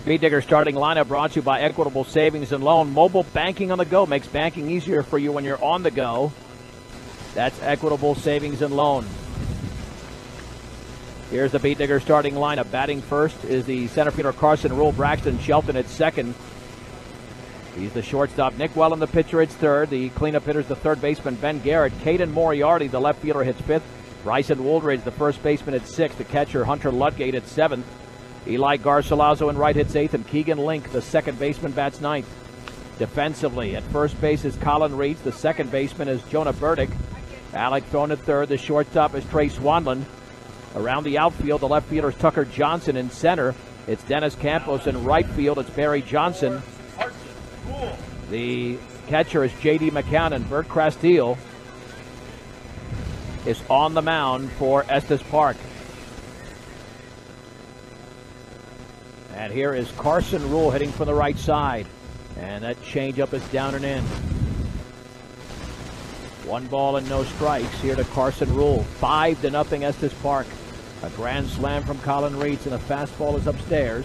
Speed Digger starting lineup brought to you by Equitable Savings and Loan. Mobile banking on the go makes banking easier for you when you're on the go. That's Equitable Savings and Loan. Here's the Beat Digger starting lineup. Batting first is the center fielder Carson Rule. Braxton Shelton at second. He's the shortstop. Nick Wellen, the pitcher, hits third. The cleanup hitter's the third baseman Ben Garrett. Caden Moriarty, the left fielder, hits fifth. Bryson Wooldridge, the first baseman, at sixth. The catcher Hunter Ludgate at seventh. Eli Garcilaso in right hits eighth, and Keegan Link, the second baseman, bats ninth. Defensively, at first base is Colin Reeds. The second baseman is Jonah Burdick. Alec Thorne at third. The shortstop is Trey Swanland. Around the outfield, the left fielder is Tucker Johnson. In center, it's Dennis Campos. In right field, it's Barry Johnson. The catcher is J.D. McCown, and Bert Crastille is on the mound for Estes Park. And here is Carson Rule hitting from the right side. And that changeup is down and in. 1 ball and no strikes here to Carson Rule. 5-0 Estes Park. A grand slam from Colin Reeds, and a fastball is upstairs.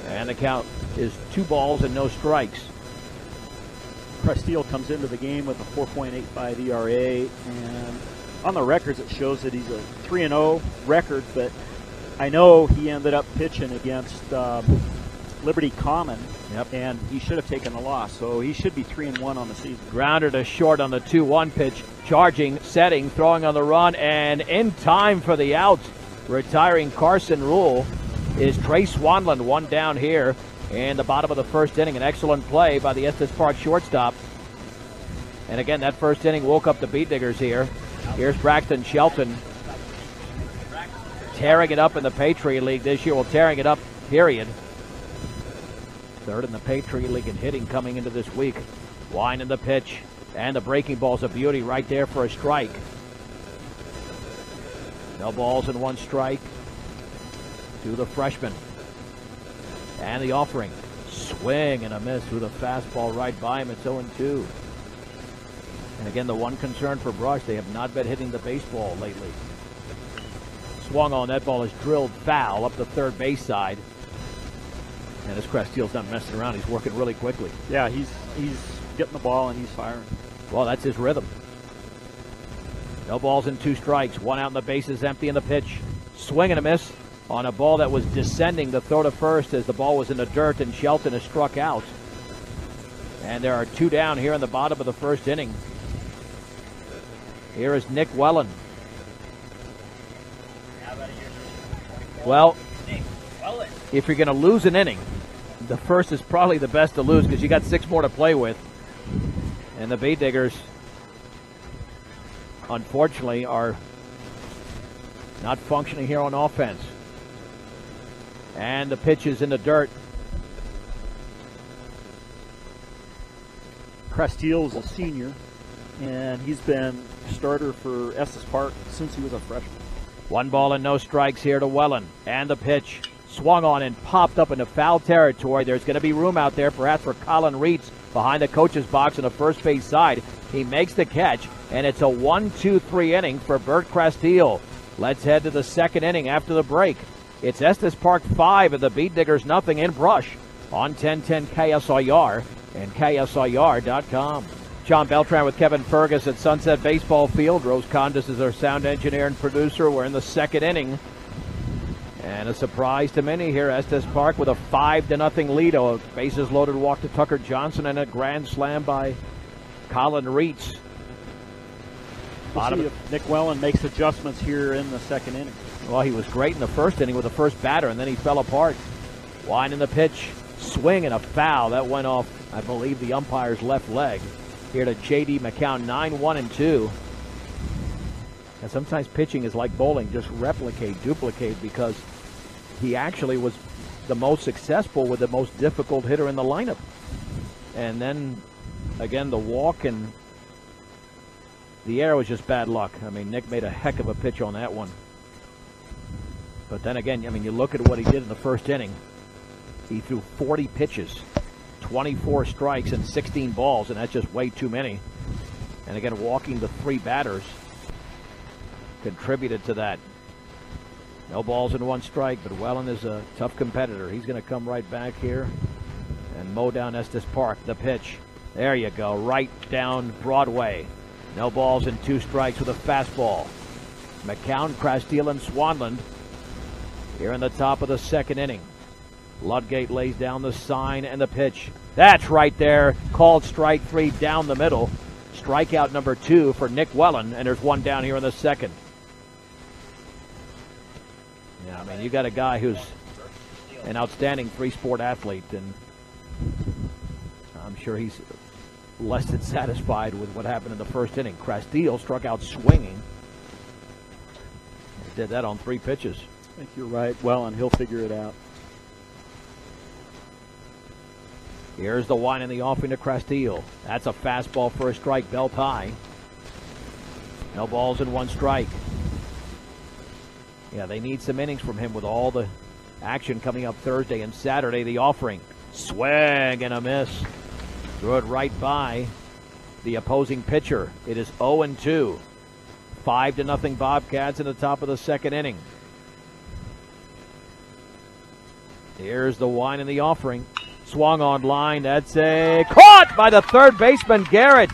And the count is 2 balls and no strikes. Crastille comes into the game with a 4.85 ERA, and on the records it shows that he's a 3-0 record, but I know he ended up pitching against Liberty Common, and he should have taken the loss, so he should be 3-1 on the season. Grounder to short on the 2-1 pitch. Charging, setting, throwing on the run, and in time for the out. Retiring Carson Rule is Trey Swanland, 1 down here in the bottom of the first inning. An excellent play by the Estes Park shortstop. And again, that first inning woke up the Beat Diggers here. Here's Braxton Shelton, tearing it up in the Patriot League this year. Well, tearing it up, period. Third in the Patriot League in hitting coming into this week. Line in the pitch, and the breaking ball's a beauty right there for a strike. No balls and 1 strike to the freshman. And the offering. Swing and a miss through the fastball right by him. It's 0-2. And again, the one concern for Brush, they have not been hitting the baseball lately. Swung on, that ball is drilled foul up the third base side. And this Crastille's not messing around. He's working really quickly. Yeah, he's getting the ball and he's firing. Well, that's his rhythm. No balls and 2 strikes. 1 out and the base is empty in the pitch. Swing and a miss on a ball that was descending. The throw to first as the ball was in the dirt, and Shelton is struck out. And there are 2 down here in the bottom of the first inning. Here is Nick Wellen. Well, if you're going to lose an inning, the first is probably the best to lose because you got 6 more to play with. And the Beat Diggers, unfortunately, are not functioning here on offense. And the pitch is in the dirt. Crastille is a senior, and he's been starter for Estes Park since he was a freshman. 1 ball and no strikes here to Wellen. And the pitch swung on and popped up into foul territory. There's going to be room out there perhaps for Colin Reeds behind the coach's box on the first base side. He makes the catch, and it's a 1-2-3 inning for Bert Crastille. Let's head to the second inning after the break. It's Estes Park 5 and the Beat Diggers nothing in Brush on 1010 KSIR and KSIR.com. John Beltran with Kevin Fergus at Sunset Baseball Field. Rose Condis is our sound engineer and producer. We're in the second inning. And a surprise to many here, Estes Park with a 5-0 lead. A bases loaded walk to Tucker Johnson and a grand slam by Colin Reeds. We'll see if Nick Wellen makes adjustments here in the second inning. Well, he was great in the first inning with the first batter, and then he fell apart. Line in the pitch, swing and a foul. That went off, I believe, the umpire's left leg. Here to J.D. McCown, 9-1-2. And sometimes pitching is like bowling, just replicate, duplicate, because he actually was the most successful with the most difficult hitter in the lineup. And then, again, the walk and the air was just bad luck. I mean, Nick made a heck of a pitch on that one. But then again, I mean, you look at what he did in the first inning. He threw 40 pitches, 24 strikes, and 16 balls, and that's just way too many. And again, walking the 3 batters contributed to that. No balls and 1 strike, but Welland is a tough competitor. He's going to come right back here and mow down Estes Park. The pitch. There you go, right down Broadway. No balls and 2 strikes with a fastball. McCown, Crasteel, and Swanland here in the top of the 2nd inning. Ludgate lays down the sign and the pitch. That's right there. Called strike 3 down the middle. Strikeout number 2 for Nick Welland, and there's 1 down here in the 2nd. Yeah, I mean, you got a guy who's an outstanding 3-sport athlete, and I'm sure he's less than satisfied with what happened in the 1st inning. Crasteel struck out swinging. He did that on 3 pitches. I think you're right. Well, and he'll figure it out. Here's the one in the offering to Crasteel. That's a fastball for a strike, belt high. No balls and 1 strike. Yeah, they need some innings from him with all the action coming up Thursday and Saturday. The offering. Swing and a miss. Threw it right by the opposing pitcher. It is 0-2. 5-0 Bobcats in the top of the 2nd inning. Here's the wine in the offering. Swung on line. That's a caught by the 3rd baseman, Garrett.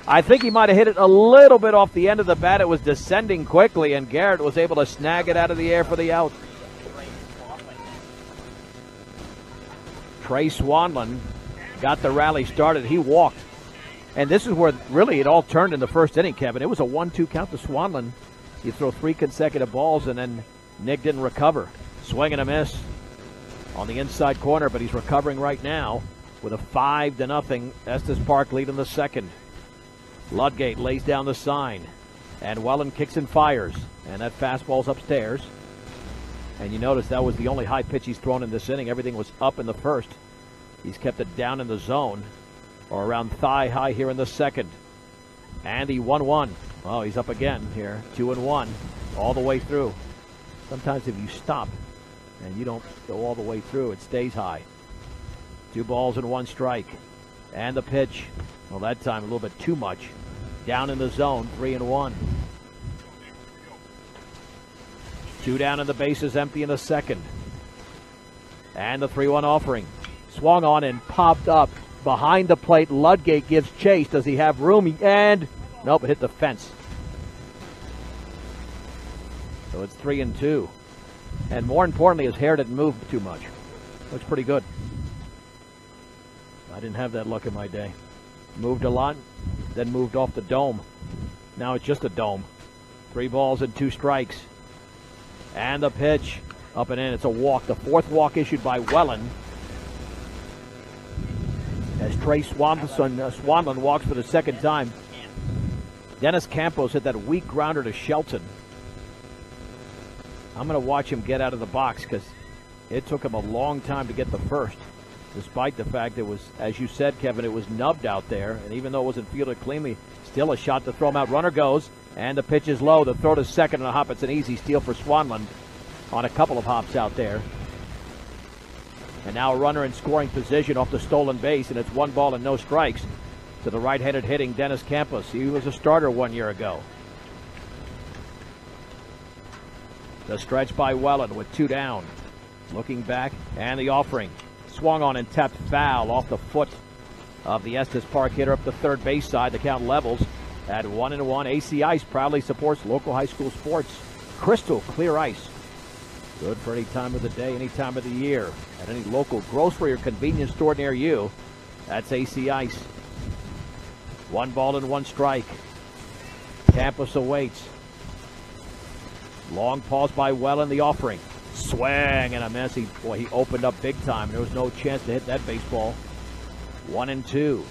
I think he might have hit it a little bit off the end of the bat. It was descending quickly, and Garrett was able to snag it out of the air for the out. Trey Swanland got the rally started. He walked. And this is where really it all turned in the 1st inning, Kevin. It was a 1-2 count to Swanland. You throw 3 consecutive balls, and then Nick didn't recover. Swing and a miss on the inside corner, but he's recovering right now with a 5-0 Estes Park lead in the 2nd. Ludgate lays down the sign, and Welland kicks and fires, and that fastball's upstairs. And you notice that was the only high pitch he's thrown in this inning. Everything was up in the 1st. He's kept it down in the zone, or around thigh high here in the 2nd. And the 1-1. Oh, he's up again here. 2-1 all the way through. Sometimes if you stop and you don't go all the way through, it stays high. 2 balls and 1 strike. And the pitch. Well, that time a little bit too much. Down in the zone, 3-1. 2 down and the bases empty in the 2nd. And the 3-1 offering. Swung on and popped up behind the plate. Ludgate gives chase. Does he have room? And nope, it hit the fence. So it's 3-2. And more importantly, his hair didn't move too much. Looks pretty good. I didn't have that luck in my day. Moved a lot, then moved off the dome. Now it's just a dome. 3 balls and 2 strikes. And the pitch. Up and in. It's a walk. The 4th walk issued by Welland. As Trey Swanland walks for the 2nd time. Dennis Campos hit that weak grounder to Shelton. I'm going to watch him get out of the box because it took him a long time to get the 1st. Despite the fact it was, as you said, Kevin, it was nubbed out there. And even though it wasn't fielded cleanly, still a shot to throw him out. Runner goes, and the pitch is low. The throw to 2nd and a hop. It's an easy steal for Swanland on a couple of hops out there. And now a runner in scoring position off the stolen base, and it's 1 ball and no strikes to the right-handed hitting Dennis Campos. He was a starter 1 year ago. The stretch by Welland with 2 down. Looking back, and the offering. Swung on and tapped foul off the foot of the Estes Park hitter up the 3rd base side. The count levels at 1-1. AC Ice proudly supports local high school sports. Crystal clear ice. Good for any time of the day, any time of the year. At any local grocery or convenience store near you. That's AC Ice. 1 ball and 1 strike. Campos awaits. Long pause by Welland, the offering. Swing and a miss. He opened up big time. There was no chance to hit that baseball. 1-2.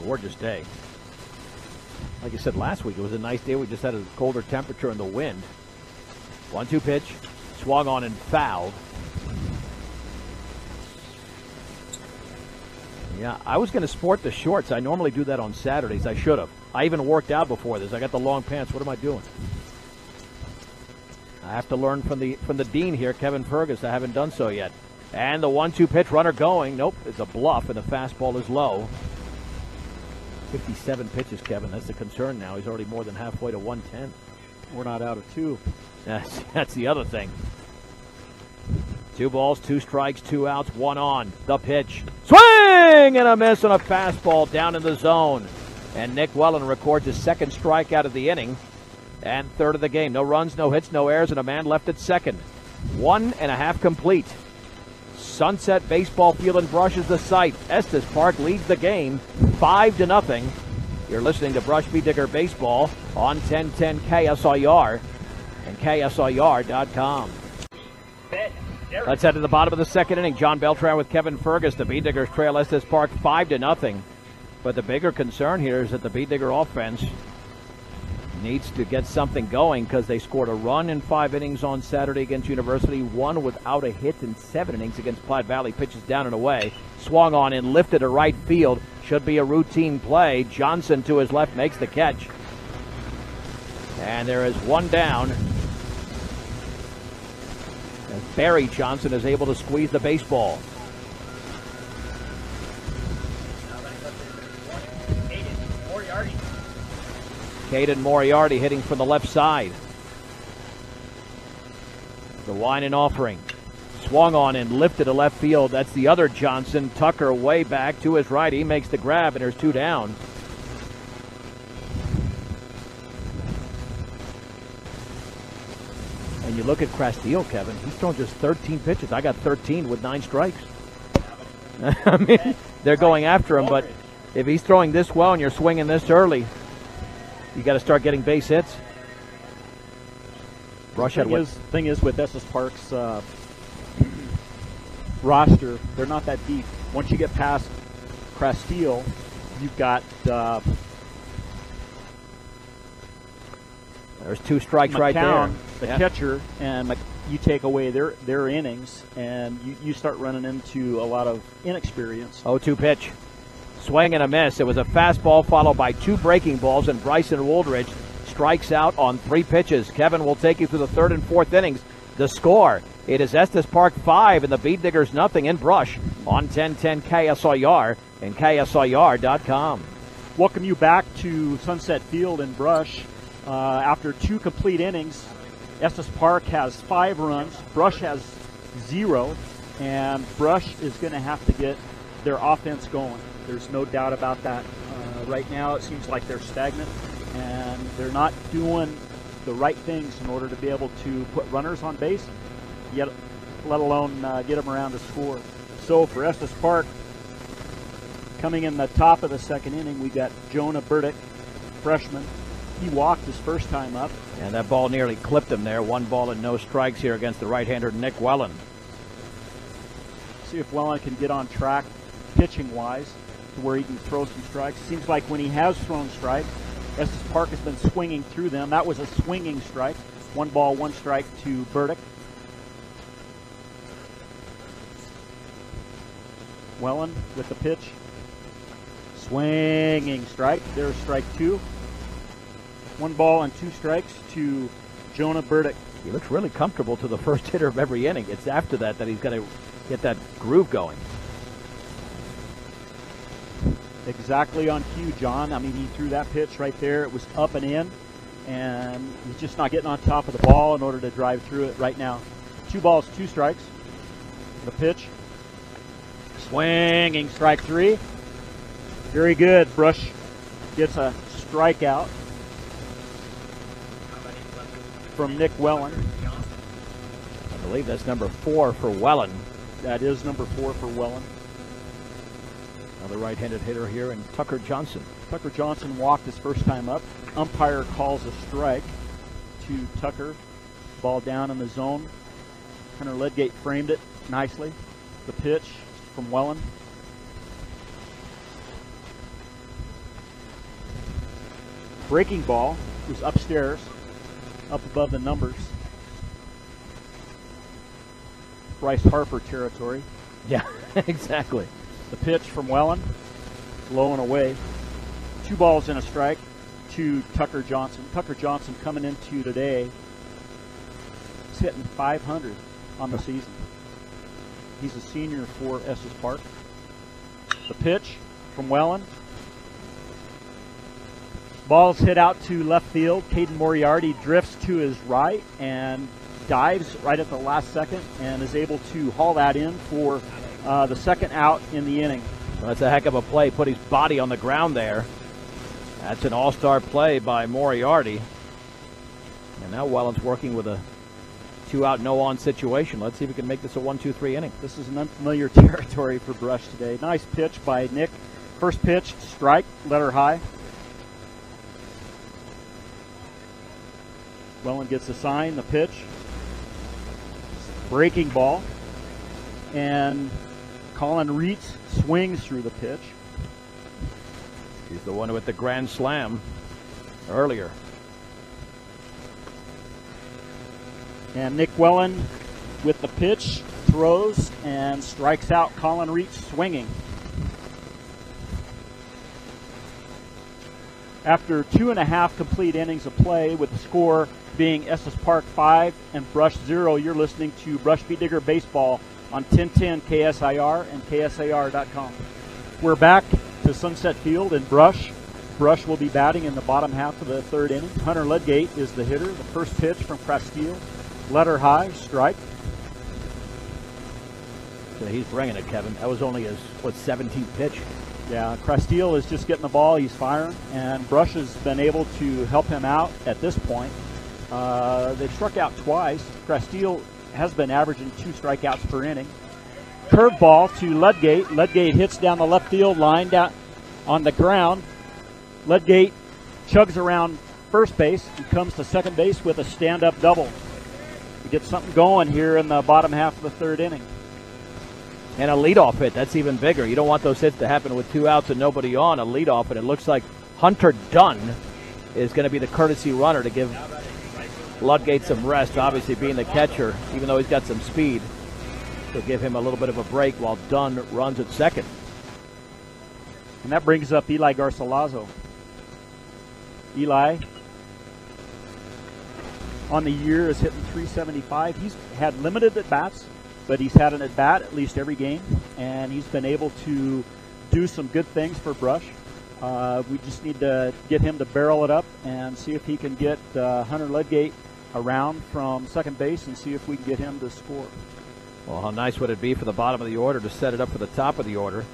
Gorgeous day. Like I said last week, it was a nice day. We just had a colder temperature and the wind. 1-2 pitch. Swung on and fouled. Yeah, I was going to sport the shorts. I normally do that on Saturdays. I should have. I even worked out before this. I got the long pants. What am I doing? I have to learn from the dean here, Kevin Fergus. I haven't done so yet. And the 1-2 pitch, runner going. Nope, it's a bluff, and the fastball is low. 57 pitches, Kevin. That's the concern now. He's already more than halfway to 110. We're not out of two. That's the other thing. 2 balls, 2 strikes, 2 outs, 1 on. The pitch. Swing and a miss on a fastball down in the zone. And Nick Wellen records his 2nd strikeout of the inning and 3rd of the game. No runs, no hits, no errors, and a man left at 2nd. 1.5 complete. Sunset Baseball Field in Brush is the site. Estes Park leads the game 5-0. You're listening to Brush Beat Digger Baseball on 1010 KSIR and KSIR.com. Let's head to the bottom of the 2nd inning. John Beltran with Kevin Fergus. The Beat Diggers trail Estes Park 5-0. But the bigger concern here is that the Beat Digger offense needs to get something going because they scored a run in 5 innings on Saturday against University, 1 without a hit in 7 innings against Platte Valley. Pitches down and away. Swung on and lifted to right field. Should be a routine play. Johnson to his left makes the catch. And there is 1 down. As Barry Johnson is able to squeeze the baseball. Caden Moriarty hitting from the left side. The wine and offering. Swung on and lifted to left field. That's the other Johnson. Tucker way back to his right. He makes the grab, and there's 2 down. And you look at Crastille, Kevin. He's thrown just 13 pitches. I got 13 with 9 strikes. I mean, they're going after him, but if he's throwing this well and you're swinging this early, you got to start getting base hits. Brush had thing is with Estes Park's roster, they're not that deep. Once you get past Crastille, you've got there's 2 strikes McCown, right there. The catcher, and you take away their innings, and you start running into a lot of inexperience. 0-2 pitch. Swing and a miss. It was a fastball followed by 2 breaking balls, and Bryson Wooldridge strikes out on 3 pitches. Kevin will take you through the 3rd and 4th innings. The score, it is Estes Park 5 and the Beat Diggers nothing in Brush on 1010 KSIR and KSIR.com. Welcome you back to Sunset Field in Brush. After 2 complete innings, Estes Park has 5 runs, Brush has 0, and Brush is going to have to get their offense going. There's no doubt about that. Right now it seems like they're stagnant, and they're not doing the right things in order to be able to put runners on base, yet let alone get them around to score. So for Estes Park, coming in the top of the 2nd inning, we got Jonah Burdick, freshman. He walked his first time up. And that ball nearly clipped him there. 1 ball and no strikes here against the right-hander Nick Wellen. See if Wellen can get on track pitching-wise to where he can throw some strikes. Seems like when he has thrown strikes, Estes Park has been swinging through them. That was a swinging strike. 1 ball, 1 strike to Burdick. Wellen with the pitch. Swinging strike. There's strike 2. 1 ball and 2 strikes to Jonah Burdick. He looks really comfortable to the first hitter of every inning. It's after that he's got to get that groove going. Exactly on cue, John. I mean, he threw that pitch right there. It was up and in, and he's just not getting on top of the ball in order to drive through it right now. 2 balls, 2 strikes. The pitch. Swinging strike 3. Very good. Brush gets a strikeout from Nick Wellen. I believe that's number 4 for Wellen. That is number 4 for Wellen. Another right-handed hitter here, and Tucker Johnson. Tucker Johnson walked his first time up. Umpire calls a strike to Tucker. Ball down in the zone. Hunter Ledgate framed it nicely. The pitch from Wellen. Breaking ball was upstairs, up above the numbers. Bryce Harper territory. Yeah, exactly. The pitch from Wellen, low and away. 2 balls and a strike to Tucker Johnson. Tucker Johnson coming into today, he's hitting .500 on the season. He's a senior for Estes Park. The pitch from Wellen. Ball's hit out to left field. Caden Moriarty drifts to his right and dives right at the last second and is able to haul that in for the second out in the inning. Well, that's a heck of a play. Put his body on the ground there. That's an all-star play by Moriarty. And now Welland's working with a 2-out, no-on situation. Let's see if we can make this a 1-2-3 inning. This is an unfamiliar territory for Brush today. Nice pitch by Nick. First pitch, strike, letter high. Welland gets a sign, the pitch. Breaking ball. And Colin Reitz swings through the pitch. He's the one with the grand slam earlier. And Nick Welland with the pitch, throws and strikes out Colin Reitz swinging. After 2.5 complete innings of play, with the score being Estes Park 5 and Brush 0, you're listening to Brush Beat Digger Baseball on 1010 KSIR and KSIR.com. We're back to Sunset Field in Brush. Brush will be batting in the bottom half of the third inning. Hunter Ludgate is the hitter. The first pitch from Castile, letter high, strike. So he's bringing it, Kevin. That was only his, 17th pitch? Yeah, Castile is just getting the ball. He's firing, and Brush has been able to help him out at this point. They've struck out twice. Castile has been averaging 2 strikeouts per inning. Curveball to Ludgate. Ludgate hits down the left field line, down on the ground. Ludgate chugs around first base and comes to second base with a stand-up double. He gets something going here in the bottom half of the third inning. And a leadoff hit, that's even bigger. You don't want those hits to happen with 2 outs and nobody on. A leadoff, and it looks like Hunter Dunn is going to be the courtesy runner to give Ludgate some rest, obviously being the catcher, even though he's got some speed. So give him a little bit of a break while Dunn runs at second. And that brings up Eli Garcilaso. Eli, on the year, is hitting .375. He's had limited at-bats, but he's had an at-bat at least every game, and he's been able to do some good things for Brush. We just need to get him to barrel it up and see if he can get Hunter Ludgate around from second base and see if we can get him to score. Well, how nice would it be for the bottom of the order to set it up for the top of the order?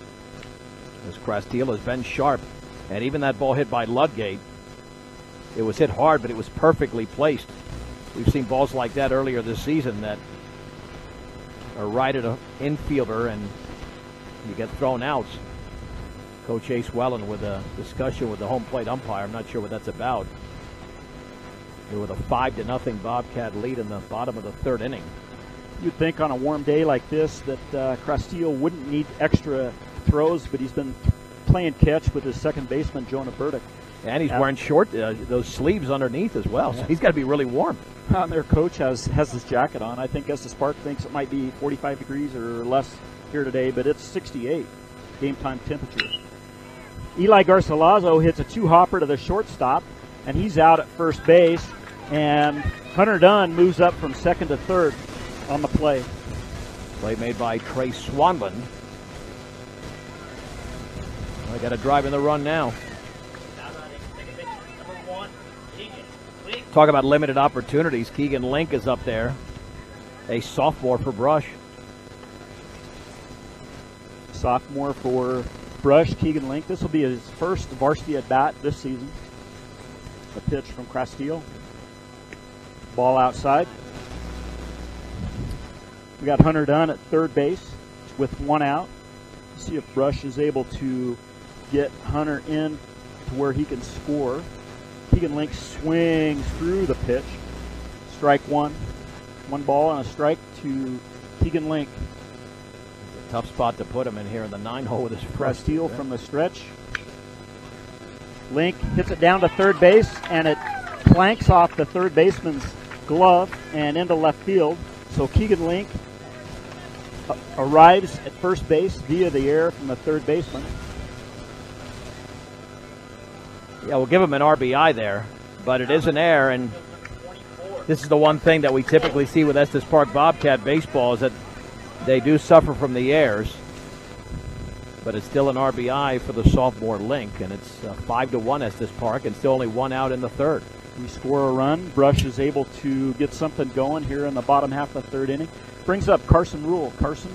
As Castile has been sharp, and even that ball hit by Ludgate, it was hit hard, but it was perfectly placed. We've seen balls like that earlier this season that are right at an infielder and you get thrown out. Coach Ace Welland with a discussion with the home plate umpire. I'm not sure what that's about. Here with a 5-0 Bobcat lead in the bottom of the third inning. You'd think on a warm day like this that Castile wouldn't need extra throws, but he's been playing catch with his second baseman, Jonah Burdick. And he's wearing short, those sleeves underneath as well, so he's got to be really warm. Their coach has his jacket on. I think Estes Park thinks it might be 45 degrees or less here today, but it's 68 game time temperature. Eli Garcilaso hits a 2-hopper to the shortstop, and he's out at first base, and Hunter Dunn moves up from second to third on the play. Play made by Trey Swanland. I got a drive in the run now. Talk about limited opportunities. Keegan Link is up there, a sophomore for Brush. Sophomore for Brush, Keegan Link. This will be his first varsity at bat this season. A pitch from Castile. Ball outside. We got Hunter Dunn at third base with 1 out. Let's see if Brush is able to get Hunter in to where he can score. Keegan Link swings through the pitch. Strike one. 1 ball and a strike to Keegan Link. It's a tough spot to put him in here in the 9-hole with his first. Castile from the stretch. Link hits it down to third base, and it clanks off the third baseman's glove and into left field. So Keegan Link arrives at first base via the air from the third baseman. Yeah, we'll give him an RBI there, but it is an error, and this is the one thing that we typically see with Estes Park Bobcat baseball is that they do suffer from the errors. but it's still an RBI for the sophomore Link, and it's 5-1 Estes Park, and still only one out in the third. We score a run. Brush is able to get something going here in the bottom half of the third inning. Brings up Carson Rule. Carson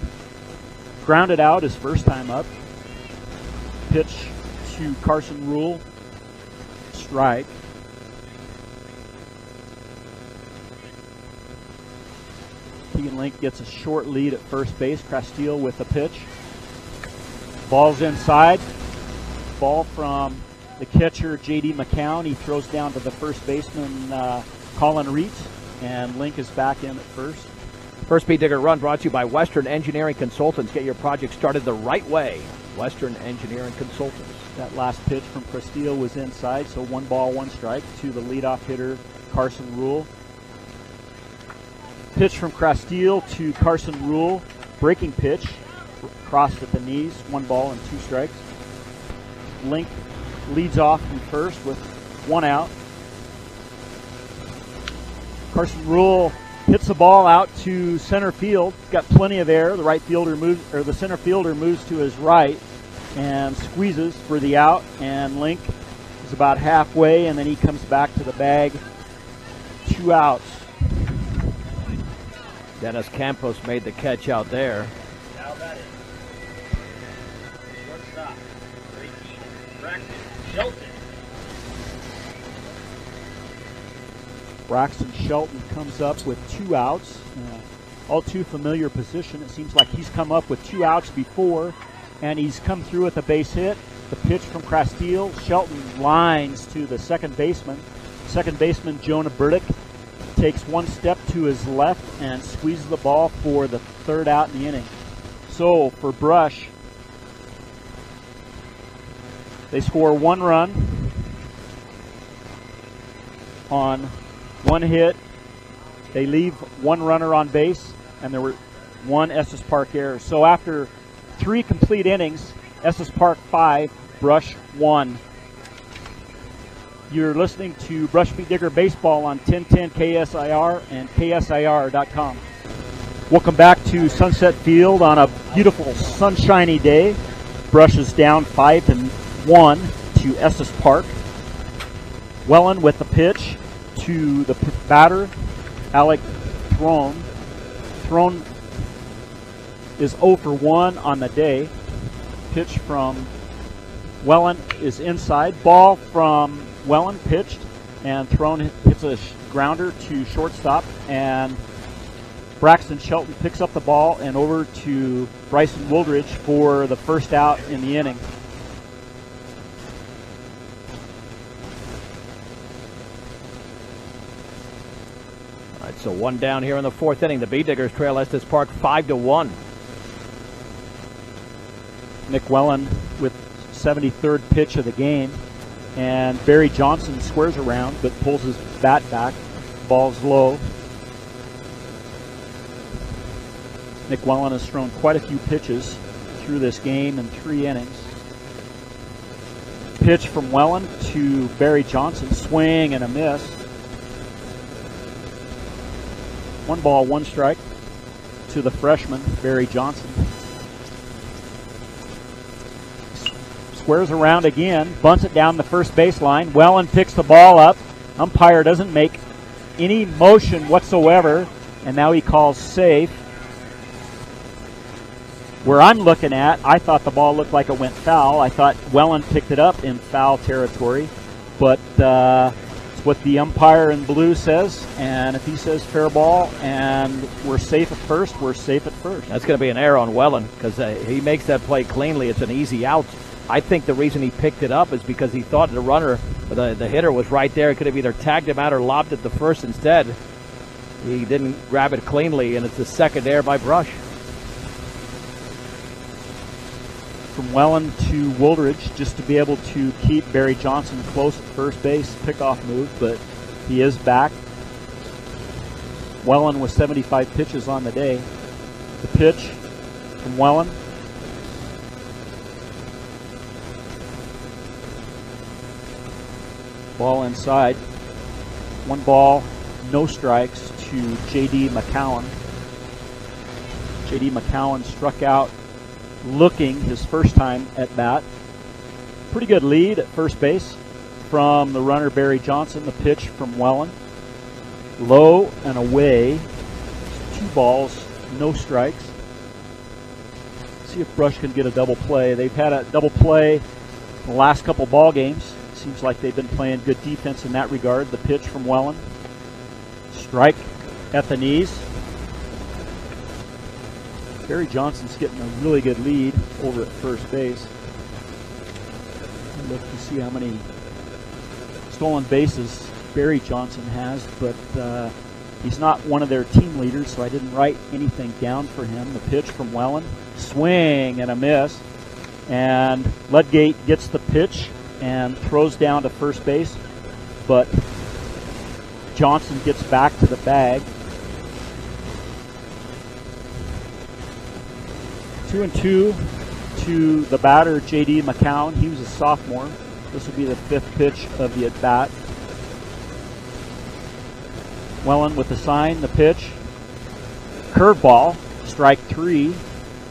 grounded out his first time up. Pitch to Carson Rule. Strike. Keegan Link gets a short lead at first base. Castile with the pitch. Ball's inside. Ball from the catcher, J.D. McCown. He throws down to the first baseman, Colin Reitz, and Link is back in at first. First Speed Digger run brought to you by Western Engineering Consultants. Get your project started the right way. Western Engineering Consultants. That last pitch from Castile was inside, so 1 ball, 1 strike to the leadoff hitter, Carson Rule. Pitch from Castile to Carson Rule. Breaking pitch. Crossed at the knees. 1 ball and 2 strikes. Link leads off from first with 1 out. Carson Rule hits the ball out to center field. Got plenty of air. The right fielder moves, or the center fielder moves to his right and squeezes for the out. And Link is about halfway, and then he comes back to the bag. 2 outs. Dennis Campos made the catch out there. Now that is shortstop, Braxton Shelton. Braxton Shelton comes up with 2 outs. All too familiar position. It seems like he's come up with 2 outs before, and he's come through with a base hit. The pitch from Castile. Shelton lines to the second baseman. Second baseman, Jonah Burdick, takes 1 step to his left and squeezes the ball for the 3rd out in the inning. So for Brush, they score 1 run on 1 hit. They leave 1 runner on base, and there were 1 Estes Park error. So after 3 complete innings, Estes Park 5, Brush 1. You're listening to Brush Speed Digger Baseball on 1010 KSIR and KSIR.com. Welcome back to Sunset Field on a beautiful sunshiny day. Brush is down 5-1 to Estes Park. Wellen with the pitch to the batter, Alec Throne. Throne is 0 for 1 on the day. Pitch from Wellen is inside. Ball from Wellen pitched, and Throne hits a grounder to shortstop, and Braxton Shelton picks up the ball and over to Bryson Wooldridge for the 1st out in the inning. All right, so 1 down here in the 4th inning. The Bee Diggers trail Estes Park 5-1. Nick Wellen with 73rd pitch of the game. And Barry Johnson squares around but pulls his bat back. Ball's low. Nick Wellen has thrown quite a few pitches through this game in 3 innings. Pitch from Wellen to Barry Johnson. Swing and a miss. 1 ball, 1 strike to the freshman, Barry Johnson. Squares around again, bunts it down the first baseline. Wellen picks the ball up. Umpire doesn't make any motion whatsoever, and now he calls safe. Where I'm looking at, I thought the ball looked like it went foul. I thought Wellen picked it up in foul territory, but it's what the umpire in blue says, and if he says fair ball and we're safe at first, we're safe at first. That's going to be an error on Wellen because he makes that play cleanly. It's an easy out. I think the reason he picked it up is because he thought the runner, the hitter, was right there. He could have either tagged him out or lobbed it to first instead. He didn't grab it cleanly, and it's the 2nd error by Brush. From Wellen to Wooldridge, just to be able to keep Barry Johnson close at first base. Pickoff move, but he is back. Wellen with 75 pitches on the day. The pitch from Wellen. Ball inside. 1 ball, no strikes to J.D. McCowan. J.D. McCowan struck out looking his first time at bat. Pretty good lead at first base from the runner Barry Johnson. The pitch from Welland. Low and away. 2 balls, no strikes. See if Brush can get a double play. They've had a double play in the last couple ball games. Seems like they've been playing good defense in that regard. The pitch from Welland. Strike at the knees. Barry Johnson's getting a really good lead over at first base. Look to see how many stolen bases Barry Johnson has, but he's not one of their team leaders, so I didn't write anything down for him. The pitch from Welland. Swing and a miss. And Ludgate gets the pitch and throws down to first base, but Johnson gets back to the bag. 2-2 to the batter, J.D. McCown. He was a sophomore. This will be the 5th pitch of the at-bat. Welland with the sign, the pitch. Curveball, strike 3.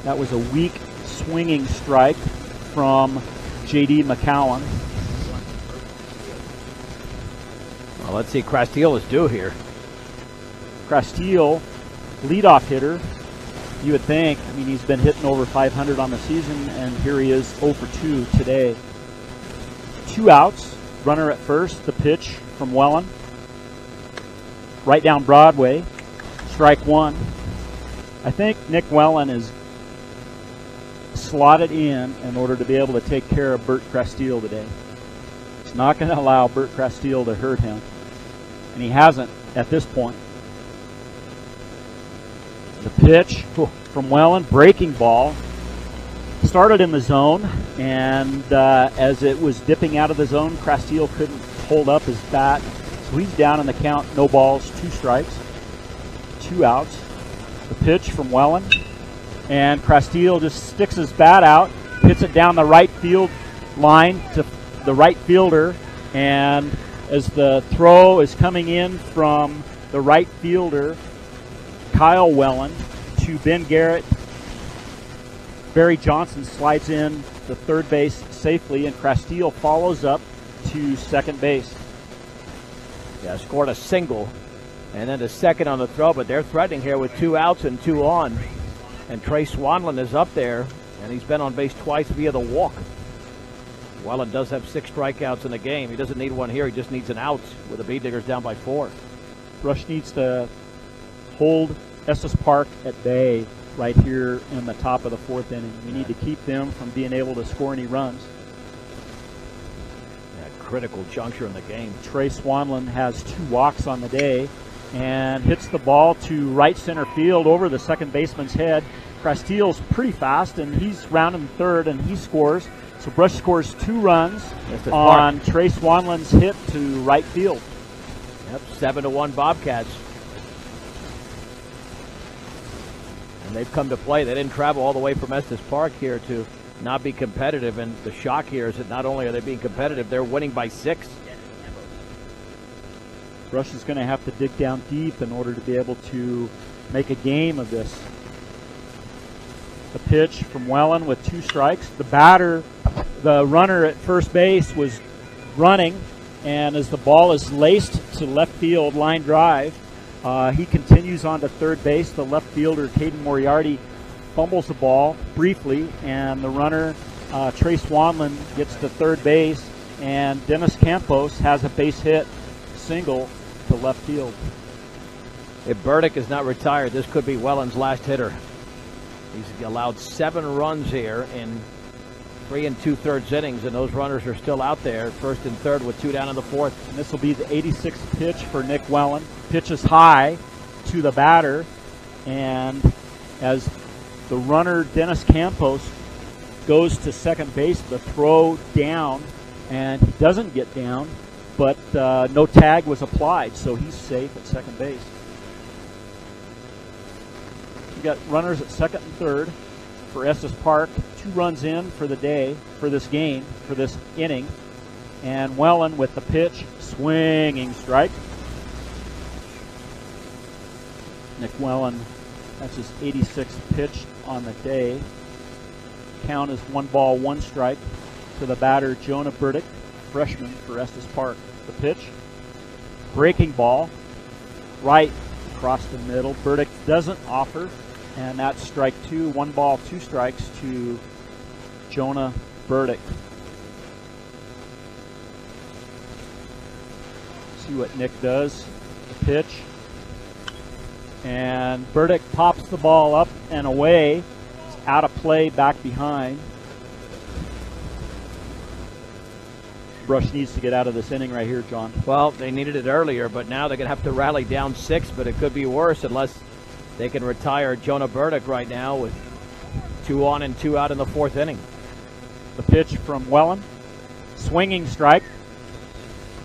That was a weak swinging strike from J.D. McCowan. Well, let's see, Crastille is due here. Crastille, leadoff hitter. You would think, I mean, he's been hitting over 500 on the season, and here he is 0 for 2 today. 2 outs, runner at first, the pitch from Welland. Right down Broadway, strike 1. I think Nick Welland is slotted in order to be able to take care of Bert Crastille today. He's not going to allow Bert Crastille to hurt him, and he hasn't at this point. The pitch from Welland, breaking ball. Started in the zone, and as it was dipping out of the zone, Crastille couldn't hold up his bat. So he's down in the count, no balls, 2 strikes, 2 outs. The pitch from Welland, and Crastille just sticks his bat out, hits it down the right field line to the right fielder, and as the throw is coming in from the right fielder, Kyle Welland, to Ben Garrett, Barry Johnson slides in to third base safely, and Crastille follows up to second base. Yeah, scored a single, and then a second on the throw, but they're threatening here with 2 outs and 2 on. And Trey Swanlin is up there, and he's been on base twice via the walk. Welland does have 6 strikeouts in the game. He doesn't need one here. He just needs an out with the Beatdiggers down by 4. Rush needs to hold Estes Park at bay right here in the top of the 4th inning. We need to keep them from being able to score any runs. Critical juncture in the game. Trey Swanlin has 2 walks on the day and hits the ball to right center field over the second baseman's head. Crastille's pretty fast, and he's rounding third, and he scores. So Brush scores 2 runs on Trey Swanlin's hit to right field. Yep, 7-1 Bobcats. And they've come to play. They didn't travel all the way from Estes Park here to not be competitive, and the shock here is that not only are they being competitive, they're winning by 6. Rush is going to have to dig down deep in order to be able to make a game of this. The pitch from Welland with 2 strikes. The batter, the runner at first base, was running, and as the ball is laced to left field, line drive, he continues on to third base. The left fielder, Caden Moriarty, fumbles the ball briefly, and the runner, Trey Swanlin, gets to third base, and Dennis Campos has a base hit single to left field. If Burdick is not retired, this could be Welland's last hitter. He's allowed 7 runs here in 3 2/3 innings, and those runners are still out there, first and third with 2 down in the 4th. And this will be the 86th pitch for Nick Welland. Pitches high to the batter, and as the runner, Dennis Campos, goes to second base, the throw down, and he doesn't get down, but no tag was applied, so he's safe at second base. We got runners at second and third for Estes Park. 2 runs in for the day, for this game, for this inning. And Welland with the pitch, swinging strike. Nick Welland, that's his 86th pitch on the day. Count is 1 ball, 1 strike to the batter, Jonah Burdick, freshman for Estes Park. The pitch, breaking ball, right across the middle. Burdick doesn't offer, and that's strike 2. 1 ball, 2 strikes to Jonah Burdick. See what Nick does. The pitch. And Burdick pops the ball up and away. It's out of play back behind. Brush needs to get out of this inning right here, John. Well, they needed it earlier, but now they're going to have to rally down 6, but it could be worse unless they can retire Jonah Burdick right now with 2 on and 2 out in the 4th inning. The pitch from Welland. Swinging strike.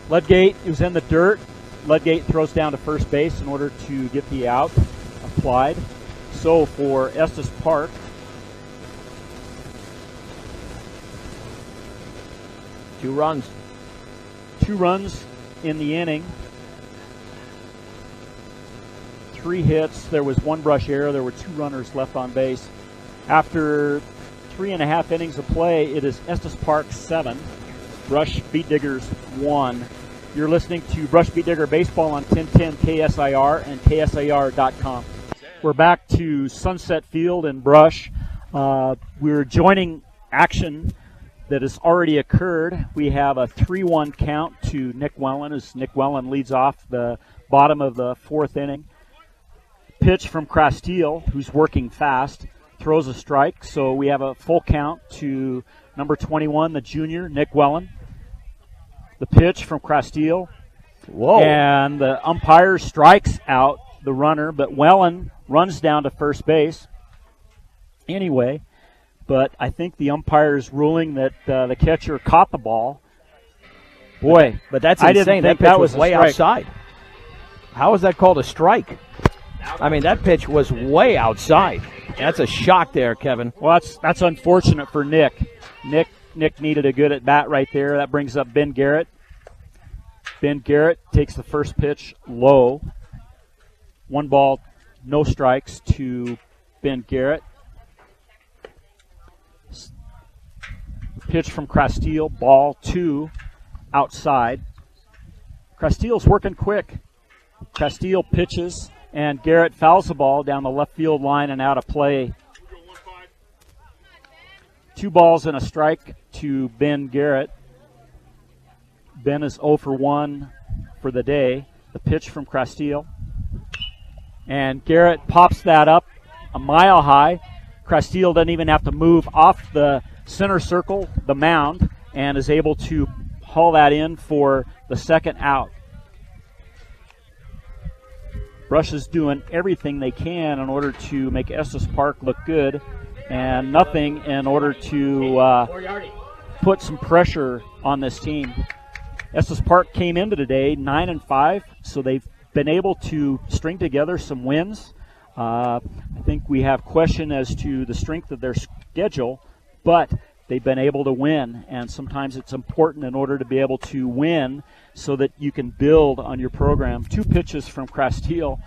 Ludgate is in the dirt. Ludgate throws down to first base in order to get the out applied. So for Estes Park, Two runs. 2 runs in the inning. 3 hits. There was 1 brush error. There were 2 runners left on base. After 3.5 innings of play, it is Estes Park 7, Brush Beat Diggers 1. You're listening to Brush Beat Digger Baseball on 1010 KSIR and KSIR.com. We're back to Sunset Field in Brush. We're joining action that has already occurred. We have a 3-1 count to Nick Welland as Nick Welland leads off the bottom of the 4th inning. Pitch from Crastille, who's working fast, throws a strike. So we have a full count to number 21, the junior, Nick Welland. The pitch from Crastille. Whoa. And the umpire strikes out the runner, but Welland runs down to first base anyway. But I think the umpire is ruling that the catcher caught the ball. Boy, but that's I insane. Didn't think that pitch was a way strike. outside. How is that called a strike? I mean, that pitch was way outside. That's a shock there, Kevin. Well, that's unfortunate for Nick. Nick needed a good at bat right there. That brings up Ben Garrett. Ben Garrett takes the first pitch low. 1 ball, no strikes to Ben Garrett. Pitch from Crastille, ball 2, outside. Crastille's working quick. Crastille pitches, and Garrett fouls the ball down the left field line and out of play. 2 balls and a strike to Ben Garrett. Ben is 0 for 1 for the day. The pitch from Crastille. And Garrett pops that up a mile high. Crastille doesn't even have to move off the center circle, the mound, and is able to haul that in for the 2nd out. Brush is doing everything they can in order to make Estes Park look good, and nothing in order to put some pressure on this team. Estes Park came into today 9-5, so they've been able to string together some wins. I think we have question as to the strength of their schedule, but they've been able to win, and sometimes it's important in order to be able to win so that you can build on your program. 2 pitches from Crastille,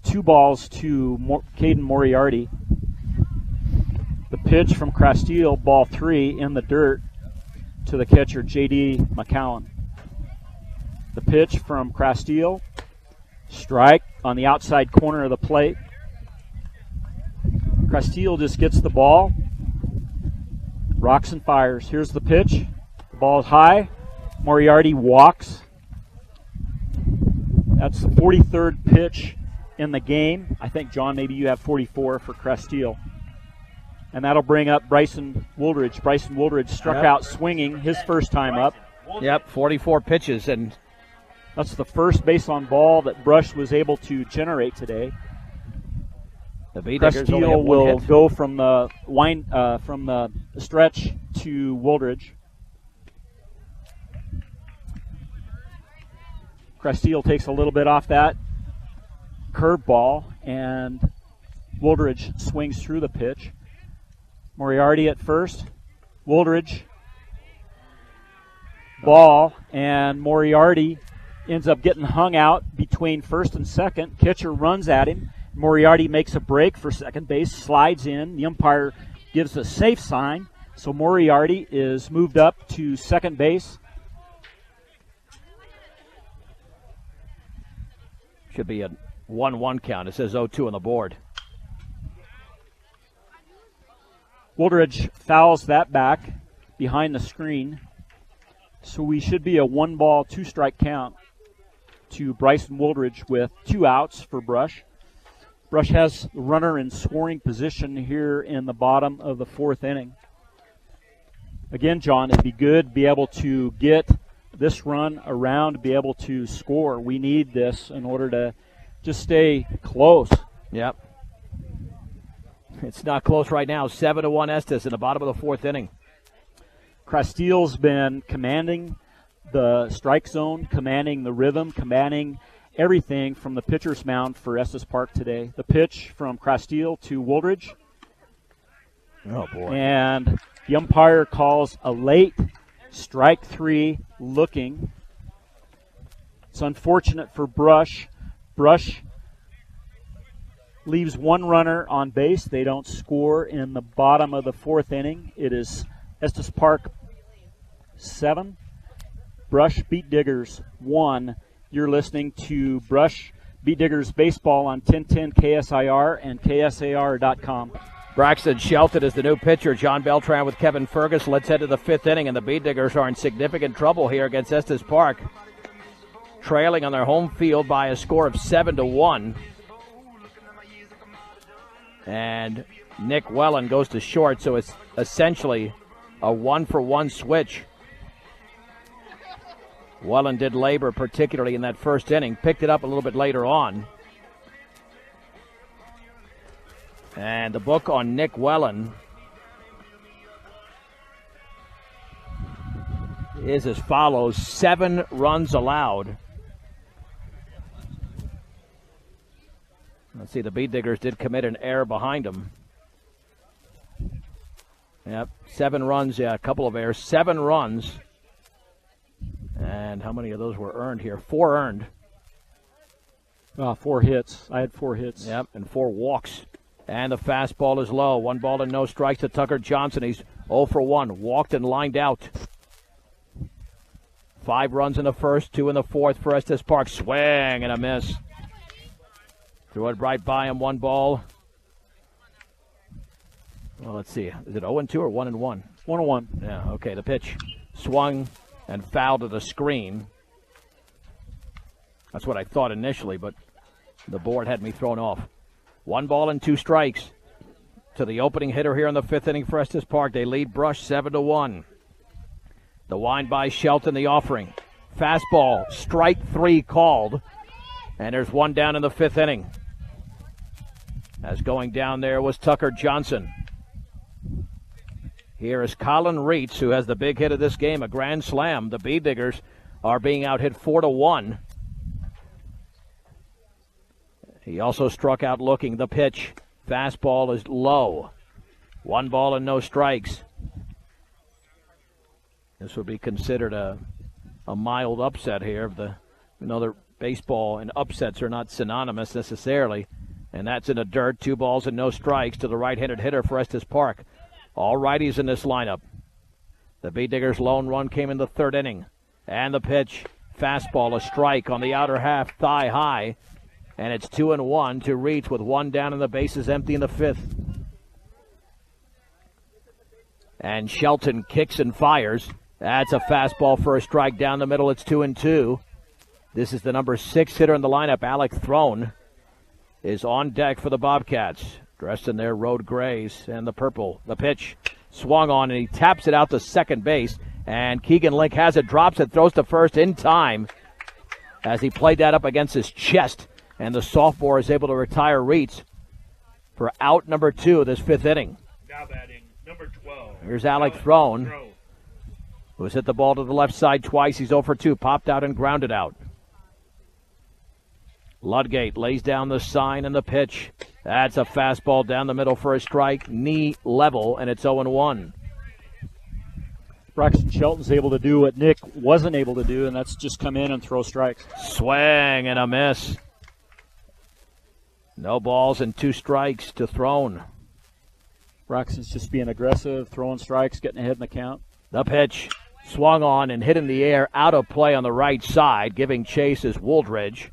2 balls to Caden Moriarty. The pitch from Crastille, ball 3 in the dirt to the catcher, J.D. McCowan. The pitch from Crastille, strike on the outside corner of the plate. Crastille just gets the ball, rocks and fires. Here's the pitch. The ball is high. Moriarty walks. That's the 43rd pitch in the game. I think, John, maybe you have 44 for Crastille. And that'll bring up Bryson Wooldridge. Bryson Wooldridge struck out swinging his first time up. Yep, 44 pitches, and that's the first base on ball that Brush was able to generate today. The B-Diggers only have Crastille 1 will hit. go from the stretch to Wooldridge. Crastille takes a little bit off that curveball, and Wooldridge swings through the pitch. Moriarty at first. Wooldridge. Ball, and Moriarty ends up getting hung out between first and second. Catcher runs at him. Moriarty makes a break for second base, slides in. The umpire gives a safe sign. So Moriarty is moved up to second base. Should be a 1-1 count. It says 0-2 on the board. Wooldridge fouls that back behind the screen. So we should be a 1-ball, 2-strike count to Bryson Wooldridge with 2 outs for Brush. Brush has the runner in scoring position here in the bottom of the 4th inning. Again, John, it'd be good to be able to get this run around to be able to score. We need this in order to just stay close. Yep. It's not close right now. 7-1 Estes in the bottom of the 4th inning. Castile's been commanding the strike zone, commanding the rhythm, commanding everything from the pitcher's mound for Estes Park today. The pitch from Castile to Wooldridge. Oh, boy. And the umpire calls a late strike 3 looking. It's unfortunate for Brush. Brush leaves 1 runner on base. They don't score in the bottom of the 4th inning. It is Estes Park 7, Brush Beat Diggers 1. You're listening to Brush Beat Diggers Baseball on 1010 KSIR and KSAR.com. Braxton Shelton is the new pitcher. John Beltran with Kevin Fergus. Let's head to the 5th inning, and the Beat Diggers are in significant trouble here against Estes Park, trailing on their home field by a score of 7-1. And Nick Wellen goes to short, so it's essentially a 1-for-1 switch. Wellen did labor, particularly in that first inning, picked it up a little bit later on. And the book on Nick Wellen is as follows: 7 runs allowed. Let's see, the Beat Diggers did commit an error behind them. Yep, 7 runs, yeah, a couple of errors. 7 runs. And how many of those were earned here? 4 earned. 4 hits. I had 4 hits. Yep, and 4 walks. And the fastball is low. 1 ball and no strikes to Tucker Johnson. He's 0 for 1. Walked and lined out. 5 runs in the first, 2 in the 4th for Estes Park. Swing and a miss. Threw it right by him. 1 ball. Well, let's see. Is it 0-2 or 1-1? 1-1. Yeah, okay. The pitch swung and fouled to the screen. That's what I thought initially, but the board had me thrown off. 1 ball and 2 strikes to the opening hitter here in the 5th inning for Estes Park. They lead Brush 7-1. The wind by Shelton, the offering. Fastball, strike 3 called. And there's 1 down in the 5th inning. As going down there was Tucker Johnson. Here is Colin Reitz, who has the big hit of this game, a grand slam. The Beat Diggers are being out hit 4-1. He also struck out looking. The pitch. Fastball is low. 1 ball and no strikes. This would be considered a mild upset here. The baseball and upsets are not synonymous necessarily. And that's in the dirt. 2 balls and no strikes to the right-handed hitter for Estes Park. All righties in this lineup. The Beat Diggers' lone run came in the 3rd inning. And the pitch. Fastball, a strike on the outer half, thigh high. And it's 2-1 to Reach with 1 down and the bases empty in the 5th. And Shelton kicks and fires. That's a fastball for a strike down the middle. It's 2-2. This is the number 6 hitter in the lineup. Alec Throne is on deck for the Bobcats, dressed in their road grays and the purple. The pitch swung on, and he taps it out to second base. And Keegan Link has it, drops it, throws to first in time as he played that up against his chest. And the sophomore is able to retire Reitz for out number 2 of this 5th inning. Now batting, number 12. Here's Alec Throne, who's hit the ball to the left side twice. He's 0 for 2, popped out and grounded out. Ludgate lays down the sign and the pitch. That's a fastball down the middle for a strike, knee level, and it's 0-1. Braxton Shelton's able to do what Nick wasn't able to do, and that's just come in and throw strikes. Swing and a miss. No balls and 2 strikes to Throne. Braxton's just being aggressive, throwing strikes, getting ahead in the count. The pitch swung on and hit in the air, out of play on the right side. Giving chase is Wooldridge.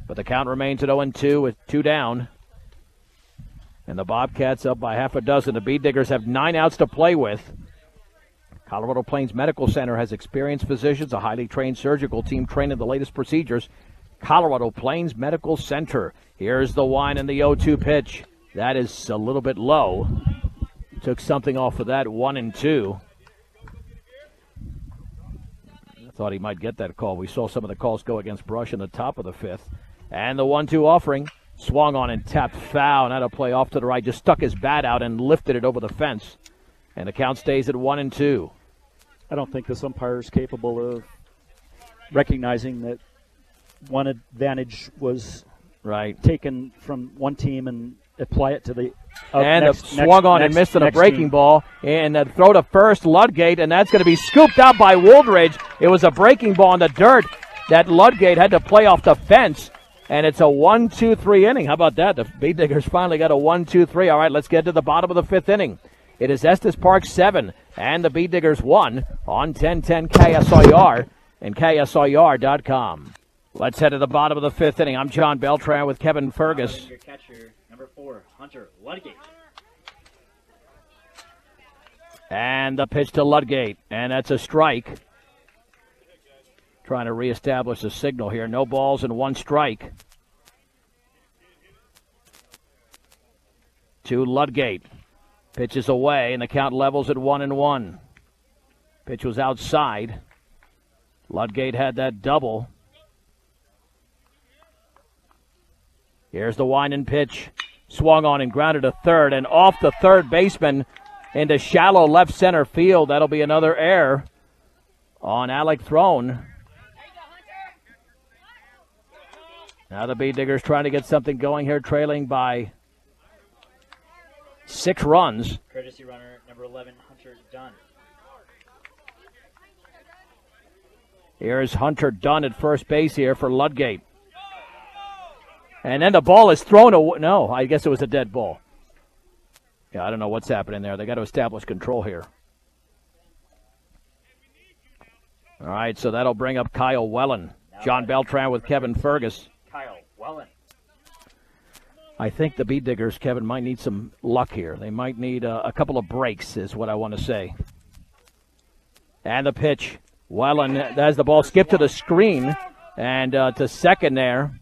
But the count remains at 0-2 with 2 down. And the Bobcats up by half a dozen. The Bead Diggers have 9 outs to play with. Colorado Plains Medical Center has experienced physicians, a highly trained surgical team trained in the latest procedures. Colorado Plains Medical Center. Here's the wind and the 0-2 pitch. That is a little bit low. Took something off of that, 1-2. I thought he might get that call. We saw some of the calls go against Brush in the top of the 5th. And the 1-2 offering. Swung on and tapped foul. And had a play off to the right. Just stuck his bat out and lifted it over the fence. And the count stays at 1-2. I don't think this umpire is capable of recognizing that one advantage was taken from one team and apply it to the swung on and missed on a breaking ball. And throw to first, Ludgate, and that's going to be scooped out by Wooldridge. It was a breaking ball in the dirt that Ludgate had to play off the fence. And it's a 1-2-3 inning. How about that? The Bead Diggers finally got a 1-2-3. All right, let's get to the bottom of the 5th inning. It is Estes Park 7 and the Bead Diggers 1 on 1010 KSIR and KSIR.com. Let's head to the bottom of the 5th inning. I'm John Beltran with Kevin Fergus. Your catcher, number 4, Hunter Ludgate. And the pitch to Ludgate, and that's a strike. Trying to reestablish the signal here. No balls and 1 strike. To Ludgate. Pitches away, and the count levels at 1-1. Pitch was outside. Ludgate had that double. Here's the winding pitch. Swung on and grounded to third, and off the third baseman into shallow left center field. That'll be another error on Alec Throne. Now the Bead Diggers trying to get something going here, trailing by 6 runs. Courtesy runner, number 11, Hunter Dunn. Here's Hunter Dunn at first base here for Ludgate. And then the ball is thrown away. No, I guess it was a dead ball. Yeah, I don't know what's happening there. They got to establish control here. All right, so that'll bring up Kyle Wellen. John Beltran with Kevin Fergus. Kyle Wellen. I think the Bead Diggers, Kevin, might need some luck here. They might need a couple of breaks is what I want to say. And the pitch. Wellen, as the ball skipped to the screen and to second there.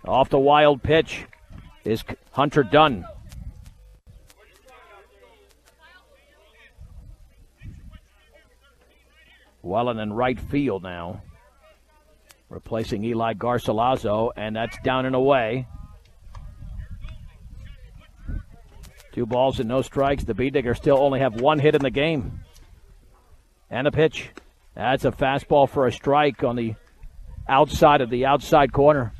Off the wild pitch is Hunter Dunn. Wellen in right field now. Replacing Eli Garcilaso, and that's down and away. 2 balls and no strikes. The Bead Diggers still only have 1 hit in the game. And a pitch. That's a fastball for a strike on the outside of the outside corner.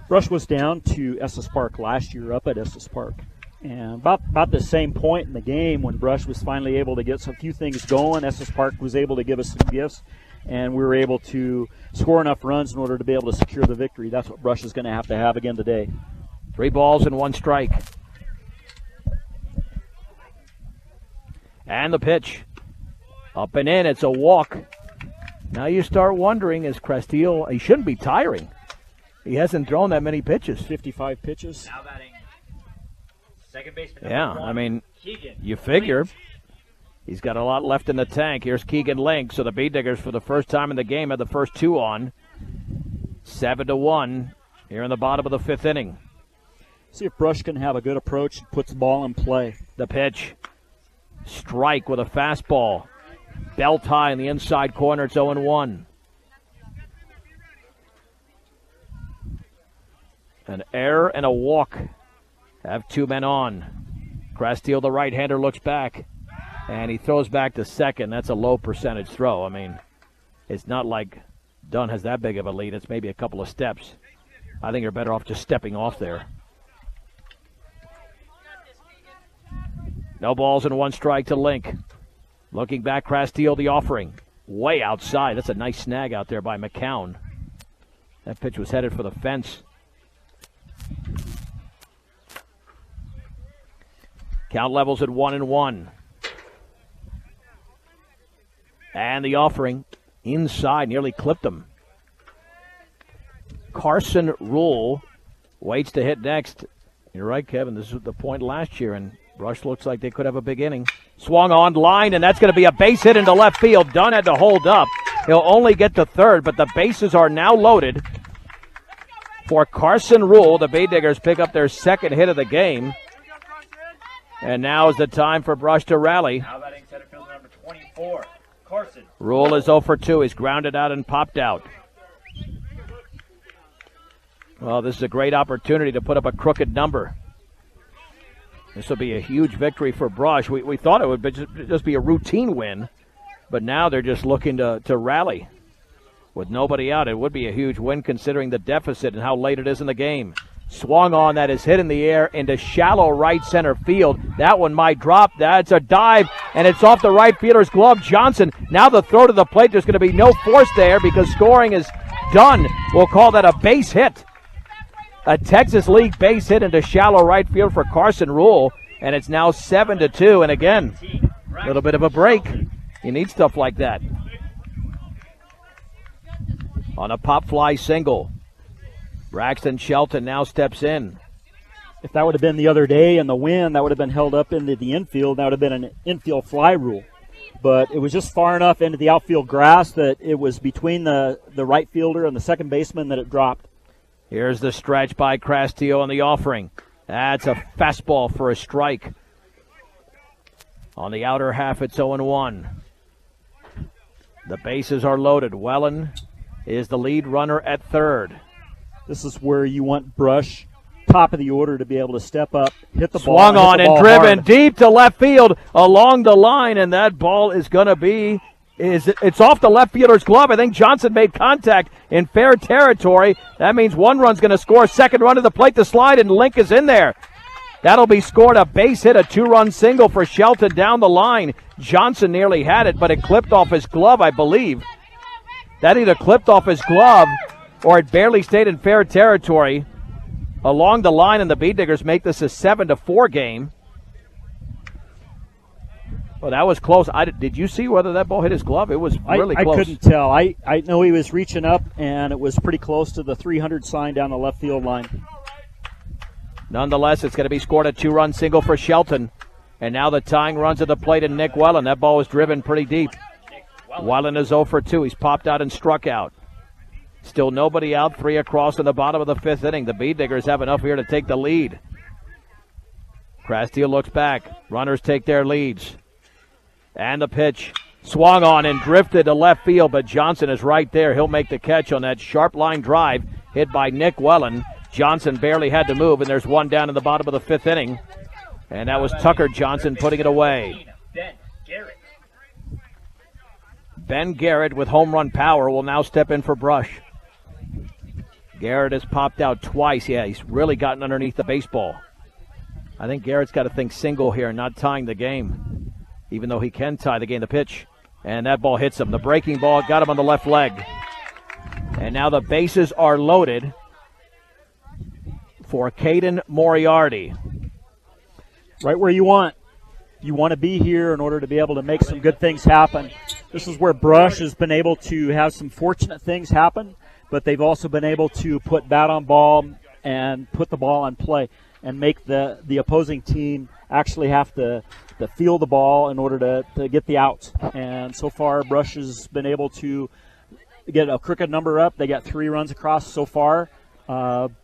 Brush was down to Estes Park last year up at Estes Park. And about the same point in the game when Brush was finally able to get a few things going, Estes Park was able to give us some gifts, and we were able to score enough runs in order to be able to secure the victory. That's what Brush is going to have again today. 3 balls and 1 strike. And the pitch. Up and in, it's a walk. Now you start wondering, is Castile, he shouldn't be tiring. He hasn't thrown that many pitches. 55 pitches. Now batting second baseman. Yeah, 1, I mean, Keegan you figure Link. he's got a lot left in the tank. Here's Keegan Link. So the Bead Diggers, for the first time in the game, had the first 2 on. 7-1 here in the bottom of the 5th inning. See if Brush can have a good approach, puts the ball in play. The pitch. Strike with a fastball. Belt high in the inside corner. It's 0-1. An error and a walk. Have 2 men on. Castile, the right-hander, looks back. And he throws back to second. That's a low percentage throw. I mean, it's not like Dunn has that big of a lead. It's maybe a couple of steps. I think you're better off just stepping off there. No balls and 1 strike to Link. Looking back, Castile, the offering. Way outside. That's a nice snag out there by McCown. That pitch was headed for the fence. Count levels at 1-1. And the offering inside nearly clipped him. Carson Rule waits to hit next. You're right, Kevin. This was the point last year, and Brush looks like they could have a big inning. Swung on line, and that's going to be a base hit into left field. Dunn had to hold up. He'll only get to third, but the bases are now loaded for Carson Rule. The Bay Diggers pick up their second hit of the game. And now is the time for Brush to rally. Now batting center fielder number 24, Carson. Rule is 0 for 2. He's grounded out and popped out. Well, this is a great opportunity to put up a crooked number. This will be a huge victory for Brush. We thought it would just be a routine win, but now they're just looking to rally. With nobody out, it would be a huge win considering the deficit and how late it is in the game. Swung on, that is hit in the air into shallow right center field. That one might drop. That's a dive, and it's off the right fielder's glove. Johnson, now the throw to the plate. There's going to be no force there because scoring is done. We'll call that a base hit. A Texas League base hit into shallow right field for Carson Rule, and it's now 7-2. And again, a little bit of a break. You need stuff like that. On a pop fly single, Braxton Shelton now steps in. If that would have been the other day in the wind, that would have been held up into the infield. That would have been an infield fly rule. But it was just far enough into the outfield grass that it was between the right fielder and the second baseman that it dropped. Here's the stretch by Castillo on the offering. That's a fastball for a strike. On the outer half, it's 0-1. The bases are loaded. Wellen is the lead runner at third. This is where you want Brush, top of the order, to be able to step up, hit the ball. Swung on and driven deep to left field along the line, and that ball is going to be, it's off the left fielder's glove. I think Johnson made contact in fair territory. That means one run's going to score. Second run to the plate to slide, and Link is in there. That'll be scored, a base hit, a two-run single for Shelton down the line. Johnson nearly had it, but it clipped off his glove, I believe. That either clipped off his glove or it barely stayed in fair territory along the line, and the Bee Diggers make this a 7-4 game. Well, that was close. Did you see whether that ball hit his glove? It was really close. I couldn't tell. I know he was reaching up, and it was pretty close to the 300 sign down the left field line. Nonetheless, it's going to be scored, a two-run single for Shelton. And now the tying runs at the plate, and Nick Wellen. That ball was driven pretty deep. Wellen is 0 for 2. He's popped out and struck out. Still nobody out, 3 across in the bottom of the fifth inning. The Bee Diggers have enough here to take the lead. Castillo looks back. Runners take their leads. And the pitch swung on and drifted to left field, but Johnson is right there. He'll make the catch on that sharp line drive hit by Nick Wellen. Johnson barely had to move, and there's one down in the bottom of the fifth inning. And that was Tucker Johnson putting it away. Ben Garrett with home run power will now step in for Brush. Garrett has popped out twice. Yeah, he's really gotten underneath the baseball. I think Garrett's got to think single here, not tying the game, even though he can tie the game. The pitch, and that ball hits him. The breaking ball got him on the left leg. And now the bases are loaded for Caden Moriarty. Right where you want. You want to be here in order to be able to make some good things happen. This is where Brush has been able to have some fortunate things happen, but they've also been able to put bat on ball and put the ball on play and make the opposing team actually have to feel the ball in order to get the outs. And so far, Brush has been able to get a crooked number up. They got 3 runs across so far.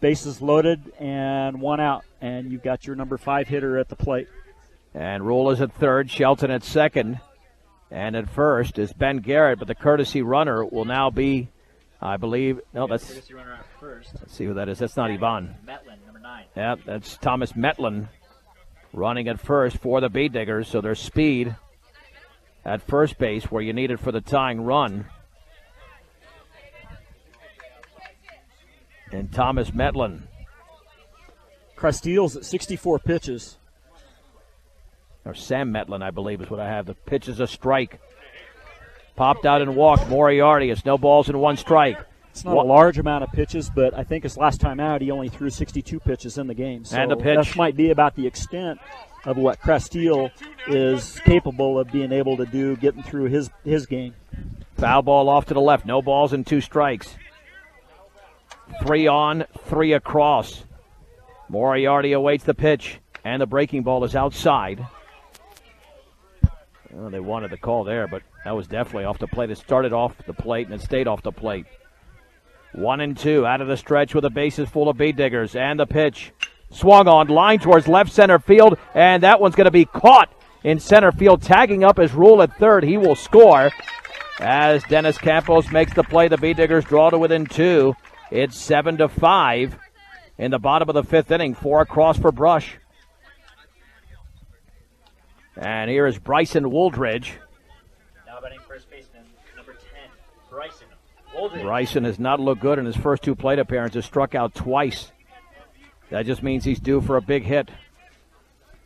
Bases loaded and 1 out. And you've got your number 5 hitter at the plate. And Rule is at third, Shelton at second. And at first is Ben Garrett, but the courtesy runner will now be, I believe, no, that's, courtesy runner at first. Let's see who that is. That's not Yvonne. Metlin, number 9. Yeah, that's Thomas Metlin running at first for the Bee Diggers. So there's speed at first base where you need it for the tying run. And Thomas Metlin. Castillo's at 64 pitches. Or Sam Metlin, I believe, is what I have. The pitch is a strike. Popped out and walked. Moriarty. It's no balls and 1 strike. It's not a large amount of pitches, but I think his last time out, he only threw 62 pitches in the game. So and the pitch. That might be about the extent of what Castile is capable of being able to do, getting through his game. Foul ball off to the left. No balls and 2 strikes. 3 on, 3 across. Moriarty awaits the pitch, and the breaking ball is outside. Well, they wanted the call there, but that was definitely off the plate. It started off the plate, and it stayed off the plate. 1-2 out of the stretch with the bases full of Bead Diggers, and the pitch. Swung on, line towards left center field, and that one's going to be caught in center field. Tagging up his rule at third. He will score as Dennis Campos makes the play. The Bead Diggers draw to within 2. It's 7-5 in the bottom of the 5th inning. 4 across for Brush. And here is Bryson Wooldridge. Now batting first baseman, number 10, Bryson Wooldridge. Bryson has not looked good in his first 2 plate appearances. Struck out twice. That just means he's due for a big hit.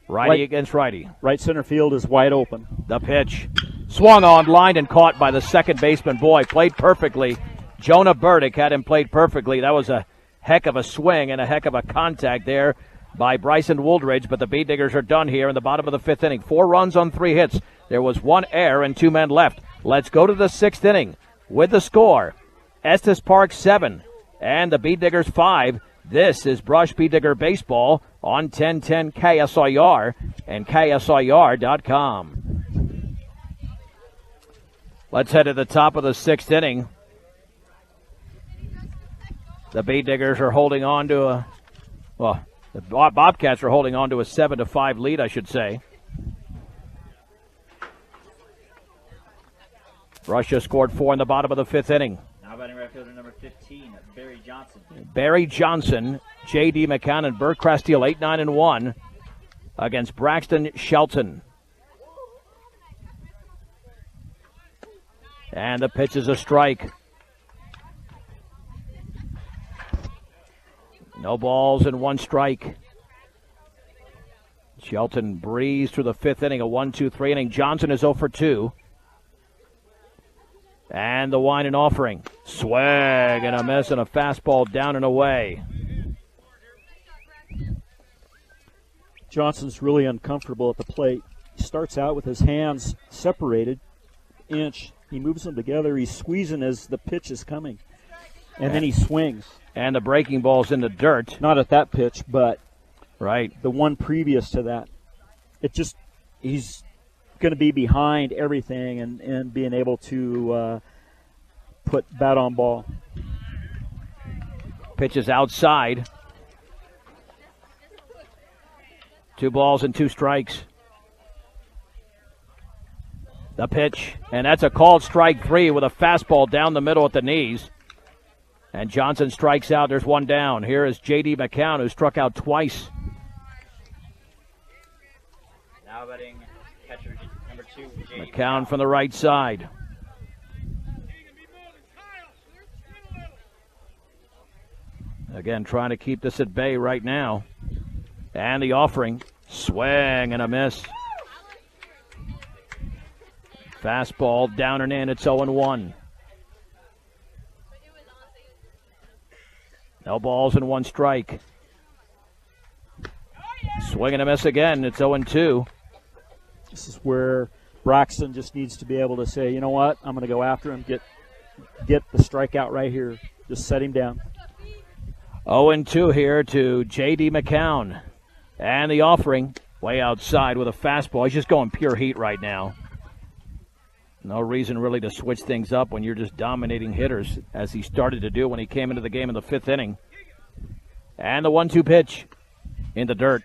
Righty against righty. Right center field is wide open. The pitch. Swung on, lined and caught by the second baseman. Boy, played perfectly. Jonah Burdick had him played perfectly. That was a heck of a swing and a heck of a contact there by Bryson Wooldridge, but the Bead Diggers are done here in the bottom of the 5th inning. 4 runs on 3 hits. There was 1 error and 2 men left. Let's go to the 6th inning with the score. Estes Park 7 and the Bead Diggers 5. This is Brush Bead Digger Baseball on 1010 KSIR and KSIR.com. Let's head to the top of the 6th inning. The Bead Diggers are holding on to the Bobcats are holding on to a 7-5 lead, I should say. Russia scored 4 in the bottom of the 5th inning. Now batting right fielder number 15, Barry Johnson. Barry Johnson, J.D. McCann, and Bert Castile, 8-9-1 against Braxton Shelton. And the pitch is a strike. No balls and 1 strike. Shelton breezed through the 5th inning, a 1-2-3 inning. Johnson is 0 for 2. And the wine and offering. Swag and a miss and a fastball down and away. Johnson's really uncomfortable at the plate. He starts out with his hands separated, inch. He moves them together. He's squeezing as the pitch is coming. And then he swings. And the breaking ball's in the dirt. Not at that pitch, but right, the one previous to that. He's going to be behind everything and being able to put bat on ball. Pitch is outside. 2 balls and 2 strikes. The pitch, and that's a called strike 3 with a fastball down the middle at the knees. And Johnson strikes out. There's 1 down. Here is J.D. McCown, who struck out twice. Now batting catcher number 2, J.D. McCown from the right side. Again, trying to keep this at bay right now. And the offering. Swing and a miss. Fastball down and in. It's 0-1. No balls and 1 strike. Swing and a miss again. It's 0-2. This is where Braxton just needs to be able to say, you know what, I'm going to go after him, get the strikeout right here. Just set him down. 0-2 here to J.D. McCown. And the offering way outside with a fastball. He's just going pure heat right now. No reason really to switch things up when you're just dominating hitters, as he started to do when he came into the game in the 5th inning. And the 1-2 pitch in the dirt.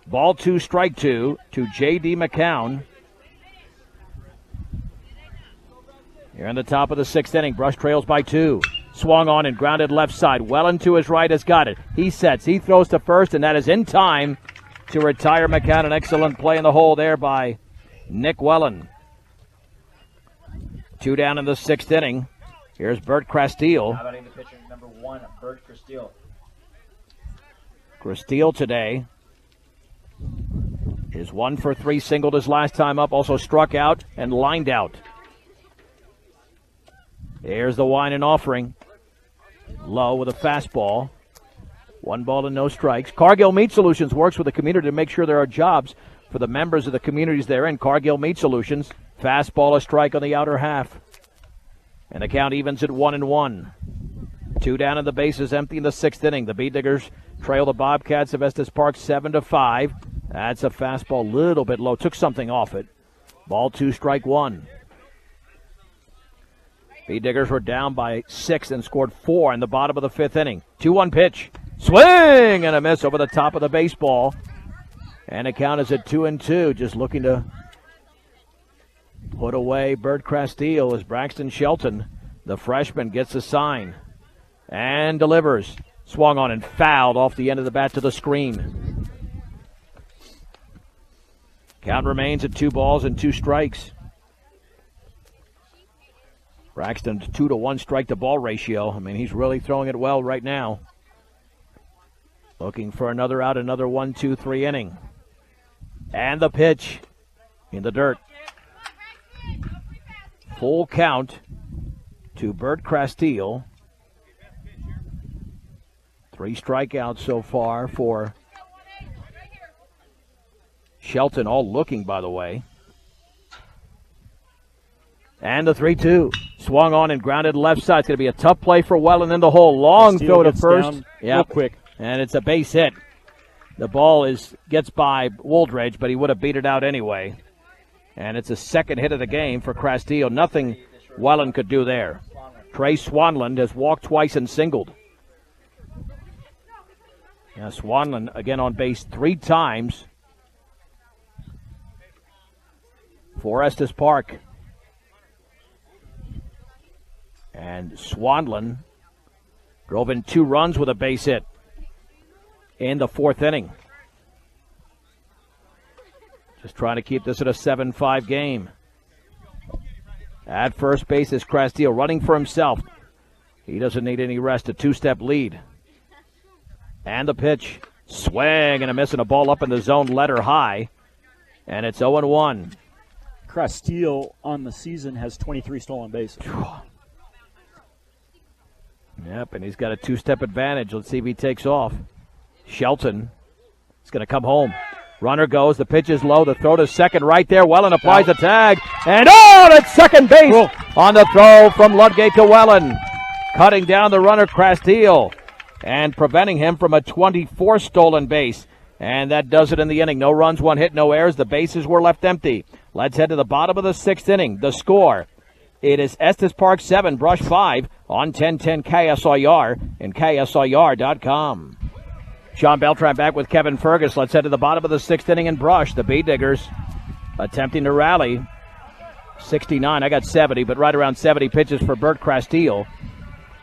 Ball 2, strike 2 to J.D. McCown. Here in the top of the 6th inning, Brush trails by 2. Swung on and grounded left side. Well into his right, has got it. He sets, he throws to first, and that is in time to retire McCown. An excellent play in the hole there by Nick Wellen. 2 down in the 6th inning. Here's Bert Castile. Now batting the pitcher number 1, Bert Castile. Castile today is 1 for 3, singled his last time up, also struck out and lined out. Here's the wine and offering. Low with a fastball. 1 ball and no strikes. Cargill Meat Solutions works with the community to make sure there are jobs for the members of the communities they're in. Cargill Meat Solutions. Fastball, a strike on the outer half. And the count evens at 1-1. 2 down and the bases empty in the 6th inning. The Bee Diggers trail the Bobcats of Estes Park 7-5. That's a fastball, a little bit low. Took something off it. Ball 2, strike 1. Bee Diggers were down by 6 and scored 4 in the bottom of the 5th inning. 2-1 pitch. Swing and a miss over the top of the baseball. And the count is at 2-2. Just looking to put away Bert Castile as Braxton Shelton, the freshman, gets a sign and delivers. Swung on and fouled off the end of the bat to the screen. Count remains at 2 balls and 2 strikes. Braxton's 2-to-1 strike to ball ratio. I mean, he's really throwing it well right now. Looking for another out, another 1-2-3 inning. And the pitch in the dirt. Full count to Bert Castile. 3 strikeouts so far for Shelton, all looking, by the way. And the 3-2. Swung on and grounded left side. It's going to be a tough play for Welland in the hole. Long throw to first. Real quick. And it's a base hit. The ball gets by Wooldridge, but he would have beat it out anyway. And it's a second hit of the game for Castile. Nothing Welland could do there. Trey Swanland has walked twice and singled. Now Swanland again on base 3 times for Estes Park. And Swanland drove in 2 runs with a base hit in the 4th inning. Just trying to keep this at a 7-5 game. At first base is Castile running for himself. He doesn't need any rest. A 2-step lead. And the pitch. Swing and a miss, and a ball up in the zone, letter high. And it's 0-1. Castile on the season has 23 stolen bases. Yep, and he's got a 2-step advantage. Let's see if he takes off. Shelton is going to come home. Runner goes. The pitch is low. The throw to second right there. Welland applies a tag. And that's second base on the throw from Ludgate to Welland. Cutting down the runner, Castile, and preventing him from a 24 stolen base. And that does it in the inning. No runs, 1 hit, no errors. The bases were left empty. Let's head to the bottom of the 6th inning. The score. It is Estes Park 7, Brush 5 on 1010 KSIR and KSIR.com. Sean Beltran back with Kevin Fergus. Let's head to the bottom of the 6th inning in Brush. The Bee Diggers attempting to rally. 69, I got 70, but right around 70 pitches for Bert Castile.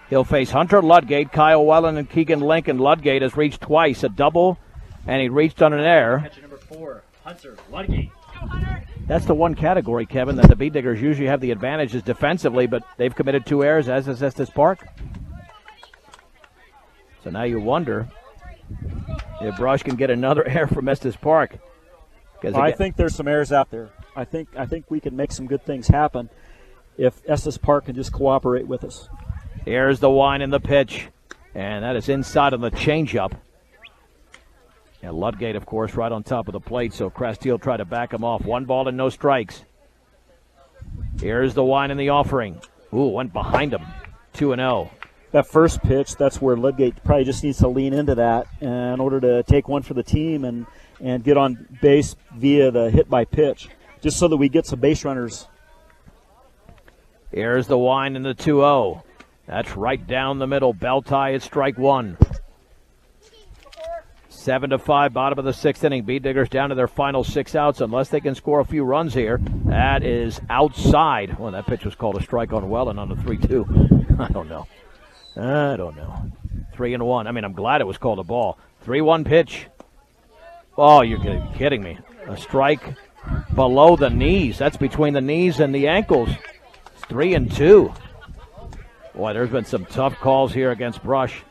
He'll face Hunter Ludgate, Kyle Welland, and Keegan Lincoln. Ludgate has reached twice, a double, and he reached on an error. Catcher number 4, Hunter Ludgate. That's the one category, Kevin, that the Bee Diggers usually have the advantages defensively, but they've committed 2 errors, as is Estes Park. So now you wonder if Brush can get another error from Estes Park. I think there's some errors out there. I think we can make some good things happen if Estes Park can just cooperate with us. Here's the wine and the pitch, and that is inside on the changeup. And Ludgate, of course, right on top of the plate, so Castile tried to back him off. 1 ball and no strikes. Here's the wine and the offering. Ooh, went behind him. 2-0. That first pitch, that's where Ludgate probably just needs to lean into that in order to take one for the team and get on base via the hit by pitch, just so that we get some base runners. Here's the wine and the 2-0. That's right down the middle. Bell tie is strike 1. 7-5, bottom of the 6th inning. Bee Diggers down to their final 6 outs unless they can score a few runs here. That is outside. Well, that pitch was called a strike on Welland on the 3-2. I don't know. 3-1. I mean, I'm glad it was called a ball. 3-1 pitch. Oh, you're kidding me. A strike below the knees. That's between the knees and the ankles. It's 3-2. Boy, there's been some tough calls here against Brush.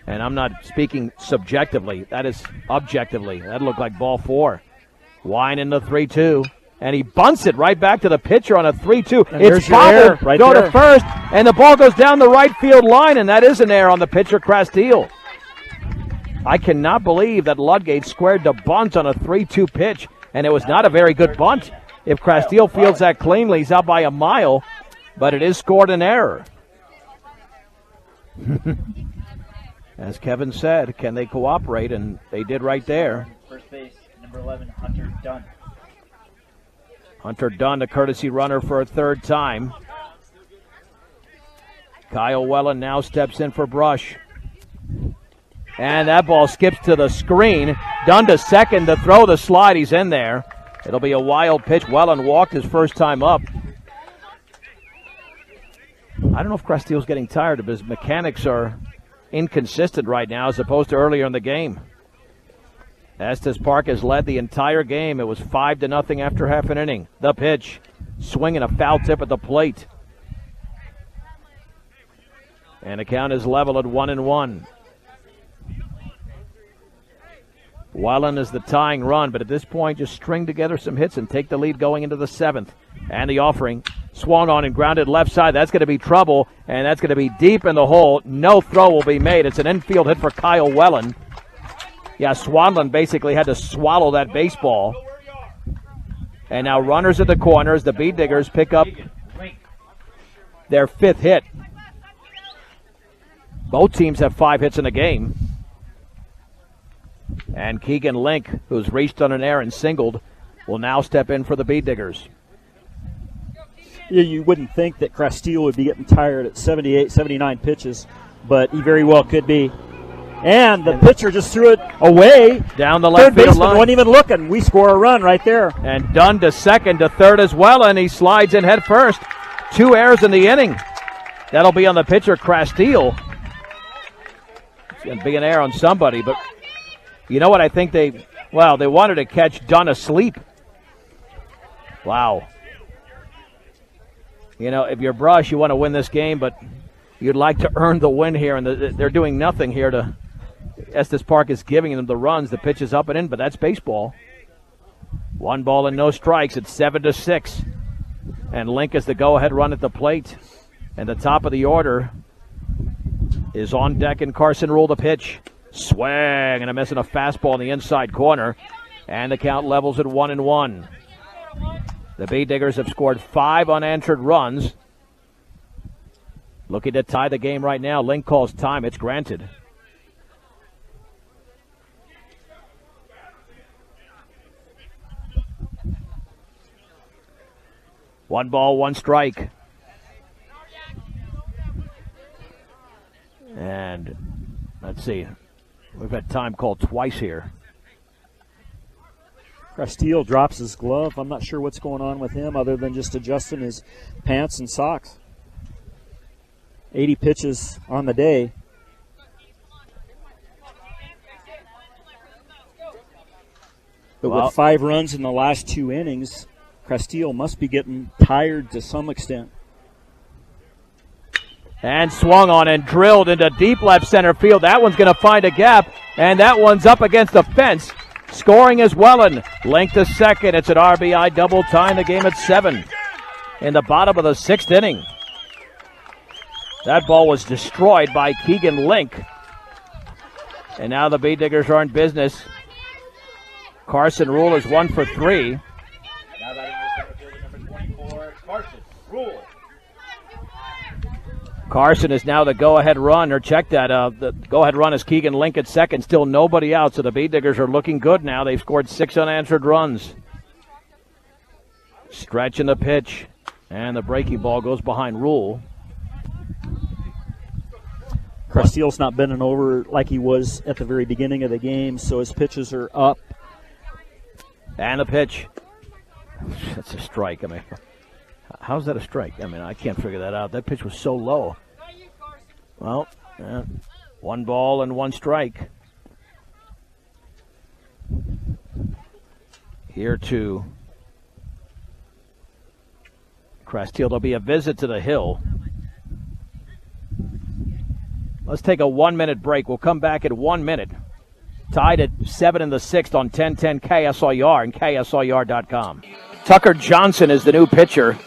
And I'm not speaking subjectively. That is objectively. That looked like ball 4. Wine in the 3-2. And he bunts it right back to the pitcher on a 3-2. And It's there's your error bobbled, right go there. to first, and the ball goes down the right field line, and that is an error on the pitcher, Crastille. I cannot believe that Ludgate squared the bunt on a 3-2 pitch, and it was not a very good bunt. If Crastille fields that cleanly, he's out by a mile, but it is scored an error. As Kevin said, can they cooperate? And they did right there. First base, number 11, Hunter Dunn. Hunter Dunn, the courtesy runner for a third time. Kyle Wellen now steps in for Brush. And that ball skips to the screen. Dunn to second to throw the slide. He's in there. It'll be a wild pitch. Wellen walked his first time up. I don't know if Crastille's getting tired of his mechanics are inconsistent right now as opposed to earlier in the game. Estes Park has led the entire game. It was 5-0 after half an inning. The pitch, swinging a foul tip at the plate. And the count is level at 1-1. Wellen is the tying run, but at this point just string together some hits and take the lead going into the 7th. And the offering swung on and grounded left side. That's going to be trouble, and that's going to be deep in the hole. No throw will be made. It's an infield hit for Kyle Wellen. Yeah, Swanland basically had to swallow that baseball. And now runners at the corners. The Bee Diggers pick up their 5th hit. Both teams have 5 hits in the game. And Keegan Link, who's reached on an error and singled, will now step in for the Bee Diggers. Yeah, you wouldn't think that Crastille would be getting tired at 78, 79 pitches, but he very well could be. And the pitcher just threw it away. Down the Third left field baseman line. wasn't even looking. We score a run right there. And Dunn to second, to third as well, and he slides in head first. 2 errors in the inning. That'll be on the pitcher, Crastille. It's going to be an error on somebody, but you know what? I think they wanted to catch Dunn asleep. Wow. You know, if you're Brush, you want to win this game, but you'd like to earn the win here, and they're doing nothing here to Estes Park is giving them the runs. The pitch is up and in, but that's baseball. 1 ball and no strikes. It's 7-6. And Link is the go-ahead run at the plate. And the top of the order is on deck, and Carson Rule the pitch. Swing and a miss and a fastball in the inside corner. And the count levels at 1-1. The Bee Diggers have scored 5 unanswered runs. Looking to tie the game right now. Link calls time. It's granted. One ball, 1 strike. And let's see. We've had time called twice here. Crastille drops his glove. I'm not sure what's going on with him other than just adjusting his pants and socks. 80 pitches on the day. But with 5 runs in the last 2 innings, Crastille must be getting tired to some extent. And swung on and drilled into deep left center field. That one's going to find a gap, and that one's up against the fence. Scoring is Wellen. Link to second. It's an RBI double, tying the game at 7 in the bottom of the 6th inning. That ball was destroyed by Keegan Link. And now the Bee Diggers are in business. Carson Rule is 1 for 3. Now batting the center fielder, number 24, Carson Rule. Carson is now the go-ahead run, or check that. The go-ahead run is Keegan Link at second. Still nobody out, so the Bee Diggers are looking good now. They've scored 6 unanswered runs. Stretch in the pitch, and the breaking ball goes behind Rule. Crastille's not bending over like he was at the very beginning of the game, so his pitches are up. And the pitch. That's a strike. I mean, how's that a strike? I mean, I can't figure that out. That pitch was so low. Well, 1 ball and 1 strike. Here to Crastille. There'll be a visit to the hill. Let's take a 1-minute break. We'll come back at 1 minute. Tied at 7 in the 6th on 1010 KSLR and KSLR.com. Tucker Johnson is the new pitcher.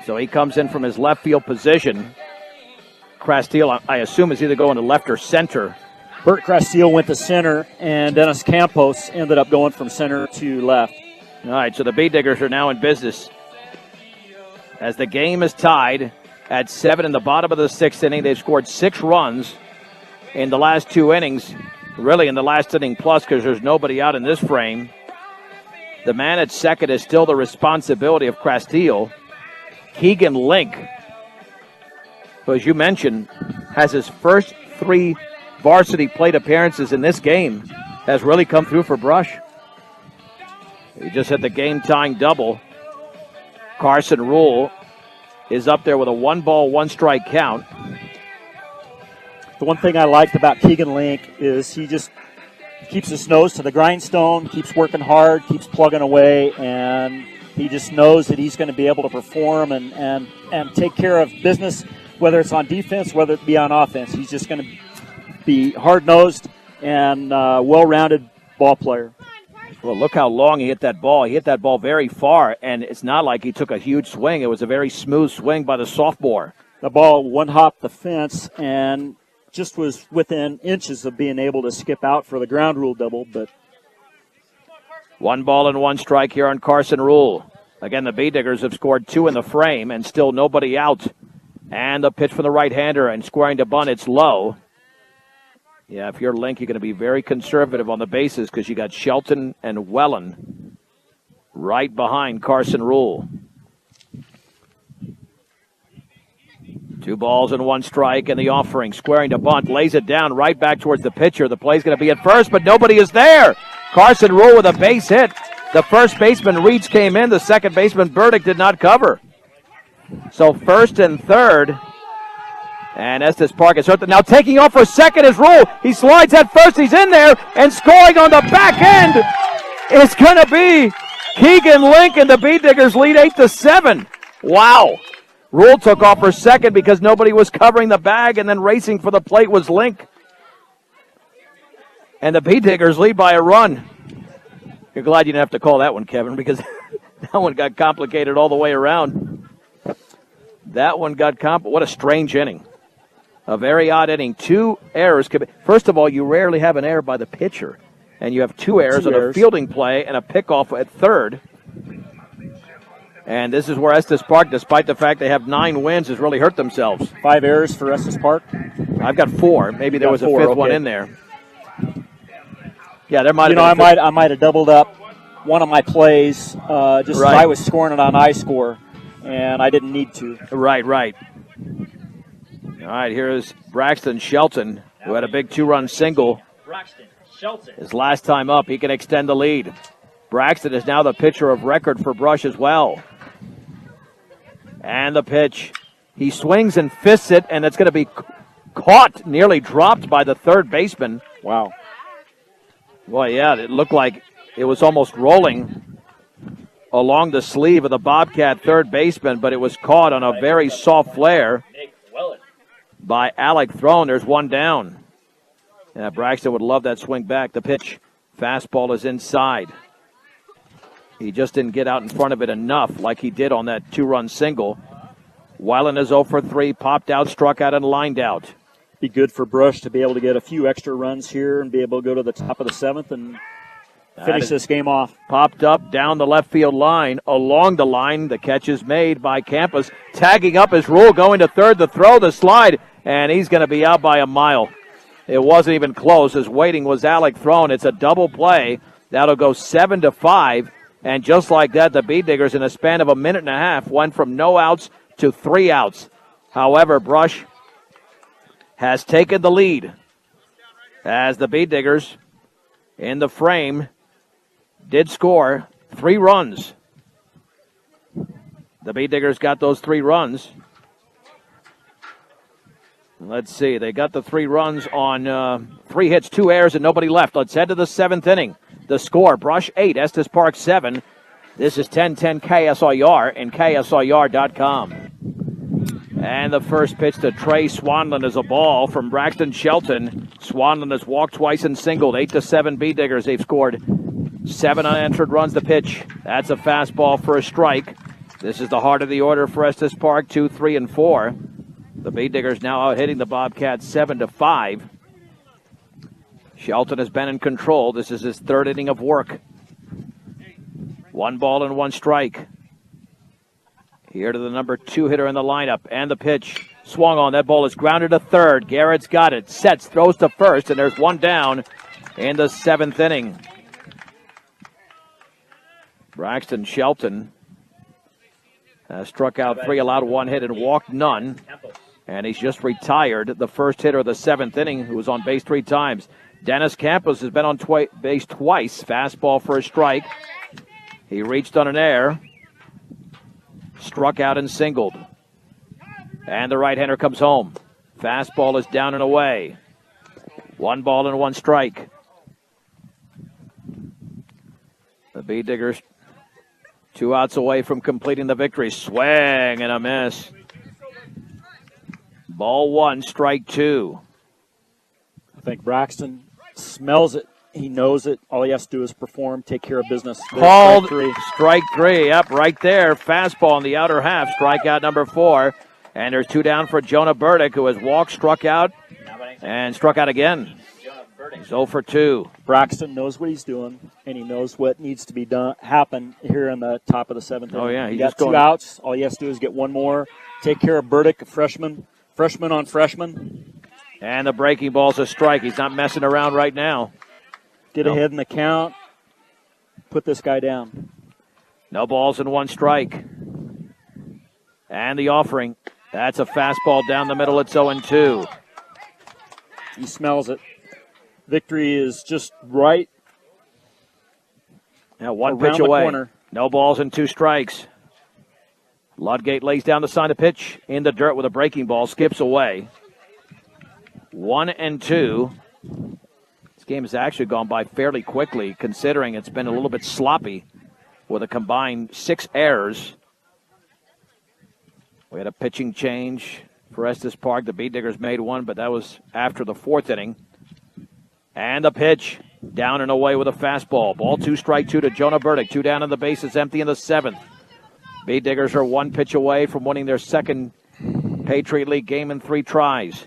So he comes in from his left field position. Crastile, I assume, is either going to left or center. Bert Crastile went to center, and Dennis Campos ended up going from center to left. All right, so the Bee Diggers are now in business. As the game is tied at 7 in the bottom of the 6th inning, they've scored 6 runs in the last 2 innings. Really in the last inning plus, because there's nobody out in this frame. The man at second is still the responsibility of Crastile. Keegan Link, who, as you mentioned, has his first 3 varsity plate appearances in this game, has really come through for Brush. He just hit the game-tying double. Carson Rule is up there with a 1-ball, 1-strike count. The one thing I liked about Keegan Link is he just keeps his nose to the grindstone, keeps working hard, keeps plugging away, and he just knows that he's going to be able to perform and take care of business, whether it's on defense, whether it be on offense. He's just going to be hard-nosed and well-rounded ball player. Well, look how long he hit that ball. He hit that ball very far, and it's not like he took a huge swing. It was a very smooth swing by the sophomore. The ball one-hopped the fence and just was within inches of being able to skip out for the ground rule double, but 1 ball and 1 strike here on Carson Rule. Again, the Bee Diggers have scored 2 in the frame and still nobody out. And the pitch from the right-hander and squaring to bunt, it's low. Yeah, if you're Link, you're going to be very conservative on the bases because you got Shelton and Wellen right behind Carson Rule. 2 balls and 1 strike, and the offering, squaring to bunt, lays it down right back towards the pitcher. The play's going to be at first, but nobody is there. Carson Rule with a base hit. The first baseman, Reeds, came in. The second baseman, Burdick, did not cover. So first and third, and Estes Park is hurt. Now taking off for second is Rule. He slides at first. He's in there, and scoring on the back end is going to be Keegan Link, and the Bee Diggers lead 8-7. Wow. Rule took off for second because nobody was covering the bag, and then racing for the plate was Link. And the Bee Diggers lead by a run. You're glad you didn't have to call that one, Kevin, because that one got complicated all the way around. That one got what a strange inning. A very odd inning. 2 errors. First of all, you rarely have an error by the pitcher. And you have 2 errors on a fielding play and a pickoff at third. And this is where Estes Park, despite the fact they have 9 wins, has really hurt themselves. 5 errors for Estes Park? I've got 4. Maybe there was a 5th one in there. Yeah, there might have been. I might have doubled up one of my plays just as I was scoring it on iScore, and I didn't need to. Right. All right, here's Braxton Shelton, who had a big 2-run single. Braxton Shelton. His last time up, he can extend the lead. Braxton is now the pitcher of record for Brush as well. And the pitch. He swings and fists it, and it's going to be caught, nearly dropped by the third baseman. Wow. Boy, yeah, it looked like it was almost rolling along the sleeve of the Bobcat third baseman, but it was caught on a very soft flare by Alec Throne. There's one down. Yeah, Braxton would love that swing back. The pitch. Fastball is inside. He just didn't get out in front of it enough like he did on that 2-run single. Wellen is 0 for 3, popped out, struck out, and lined out. Be good for Brush to be able to get a few extra runs here and be able to go to the top of the 7th and finish this game off. Popped up down the left field line, along the line. The catch is made by Campos. Tagging up his Rule, going to third, the throw, the slide, and he's going to be out by a mile. It wasn't even close. His waiting was Alec Throne. It's a double play. That'll go 7-5. And just like that, the Bee Diggers, in a span of a minute and a half, went from no outs to 3 outs. However, Brush has taken the lead as the Bee Diggers in the frame did score 3 runs. The Bee Diggers got those 3 runs. Let's see. They got the 3 runs on 3 hits, 2 errors, and nobody left. Let's head to the 7th inning. The score, Brush 8, Estes Park 7. This is 1010 KSIR and KSIR.com. And the first pitch to Trey Swanlin is a ball from Braxton Shelton. Swanlin has walked twice and singled. 8-7 Bee Diggers. They've scored 7 unanswered runs. The pitch. That's a fastball for a strike. This is the heart of the order for Estes Park, 2, 3, and 4. The Bead Diggers now out hitting the Bobcats 7-5. Shelton has been in control. This is his third inning of work. 1 ball and 1 strike. Here to the number 2 hitter in the lineup. And the pitch. Swung on. That ball is grounded to third. Garrett's got it. Sets, throws to first, and there's 1 down in the 7th inning. Braxton Shelton has struck out 3, allowed 1 hit, and walked none. And he's just retired the first hitter of the 7th inning, who was on base 3 times. Dennis Campos has been on base twice. Fastball for a strike. He reached on an error. Struck out and singled. And the right-hander comes home. Fastball is down and away. 1 ball and 1 strike. The Bead Diggers 2 outs away from completing the victory. Swing and a miss. Ball 1, strike 2. I think Braxton smells it. He knows it. All he has to do is perform, take care of business. Called strike 3. Up right there. Fastball in the outer half. Strikeout number 4. And there's 2 down for Jonah Burdick, who has walked, struck out, and struck out again. He's 0 for 2. Braxton knows what he's doing, and he knows what needs to be happen here in the top of the 7th inning. Oh, yeah. He got 2 outs. All he has to do is get 1 more. Take care of Burdick, a freshman on freshman. And the breaking ball's a strike. He's not messing around right now. Get ahead in the count. Put this guy down. No balls and 1 strike. And the offering. That's a fastball down the middle. It's 0-2. He smells it. Victory is just right. Now 1 pitch away. Corner. No balls and 2 strikes. Ludgate lays down the sign of pitch in the dirt with a breaking ball. Skips away. 1-2. This game has actually gone by fairly quickly, considering it's been a little bit sloppy with a combined 6 errors. We had a pitching change for Estes Park. The Bead Diggers made 1, but that was after the 4th inning. And the pitch. Down and away with a fastball. Ball 2, strike 2 to Jonah Burdick. 2 down, and the base is empty in the 7th. Bead Diggers are 1 pitch away from winning their 2nd Patriot League game in 3 tries.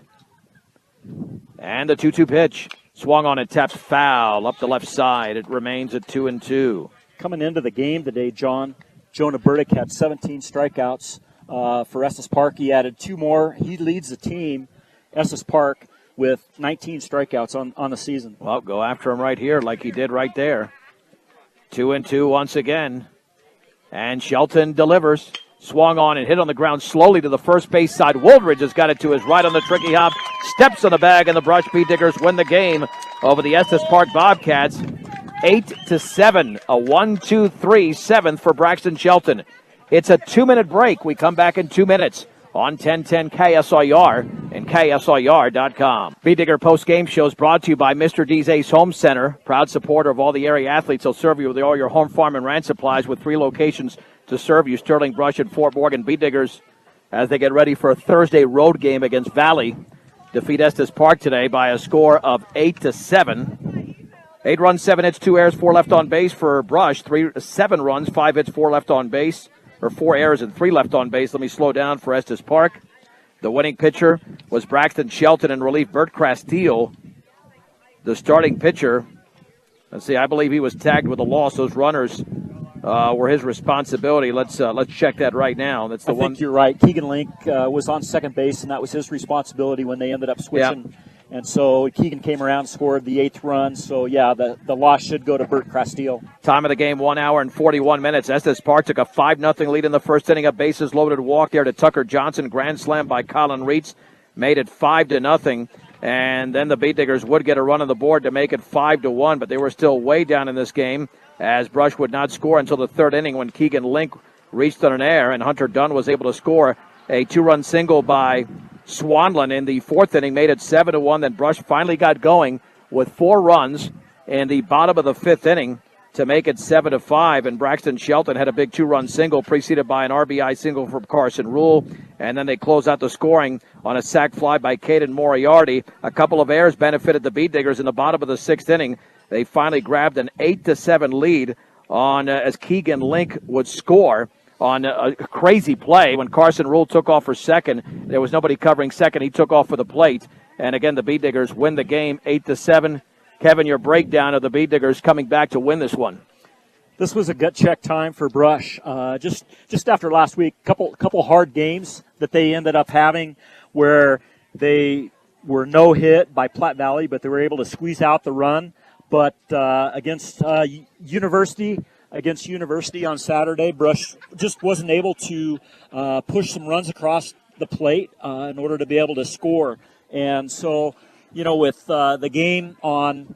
And the 2-2 pitch. Swung on it, tapped foul up the left side. It remains at 2-2. Coming into the game today, Jonah Burdick had 17 strikeouts for Estes Park. He added 2 more. He leads the team, Estes Park, with 19 strikeouts on the season. Well, go after him right here like he did right there. 2-2 once again. And Shelton delivers. Swung on and hit on the ground slowly to the first base side. Woldridge has got it to his right on the tricky hop. Steps on the bag, and the Brush Bead Diggers win the game over the Estes Park Bobcats. 8-7. A 1-2-3 7th for Braxton Shelton. It's a 2-minute break. We come back in 2 minutes on 1010 KSIR and KSIR.com. Bead Digger post-game show is brought to you by Mr. D's Ace Home Center, proud supporter of all the area athletes. They'll serve you with all your home, farm, and ranch supplies with 3 locations to serve you: Sterling, Brush, and Fort Morgan. Bead Diggers, as they get ready for a Thursday road game against Valley, defeat Estes Park today by a score of 8-7. 8 runs, 7 hits, 2 errors, 4 left on base for Brush. 7 runs, 5 hits, 4 left on base. Or 4 errors and 3 left on base. Let me slow down for Estes Park. The winning pitcher was Braxton Shelton, in relief Bert Crastille, the starting pitcher. Let's see, I believe he was tagged with a loss. Those runners were his responsibility. Let's check that right now. That's the one. I think you're right. Keegan Link was on second base, and that was his responsibility when they ended up switching. Yeah. And so Keegan came around, scored the 8th run. So, yeah, the loss should go to Bert Crastille. Time of the game, 1 hour and 41 minutes. Estes Park took a 5-0 lead in the first inning. A bases loaded walk there to Tucker Johnson. Grand slam by Colin Reitz made it 5-0. And then the Bead Diggers would get a run on the board to make it 5-1. But they were still way down in this game, as Brush would not score until the 3rd inning when Keegan Link reached on an error. And Hunter Dunn was able to score a 2-run single by Swanlin in the 4th inning, made it 7-1. Then Brush finally got going with 4 runs in the bottom of the 5th inning to make it 7-5. And Braxton Shelton had a big 2-run single preceded by an RBI single from Carson Rule. And then they close out the scoring on a sac fly by Caden Moriarty. A couple of errors benefited the Beat Diggers in the bottom of the 6th inning. They finally grabbed an 8-7 lead on as Keegan Link would score on a crazy play when Carson Rule took off for second. There was nobody covering second. He took off for the plate. And again, the Beat Diggers win the game 8-7. Kevin, your breakdown of the Beat Diggers coming back to win this one. This was a gut check time for Brush. Just after last week, couple hard games that they ended up having where they were no hit by Platte Valley, but they were able to squeeze out the run. But against University on Saturday, Brush just wasn't able to push some runs across the plate in order to be able to score. And so, with the game on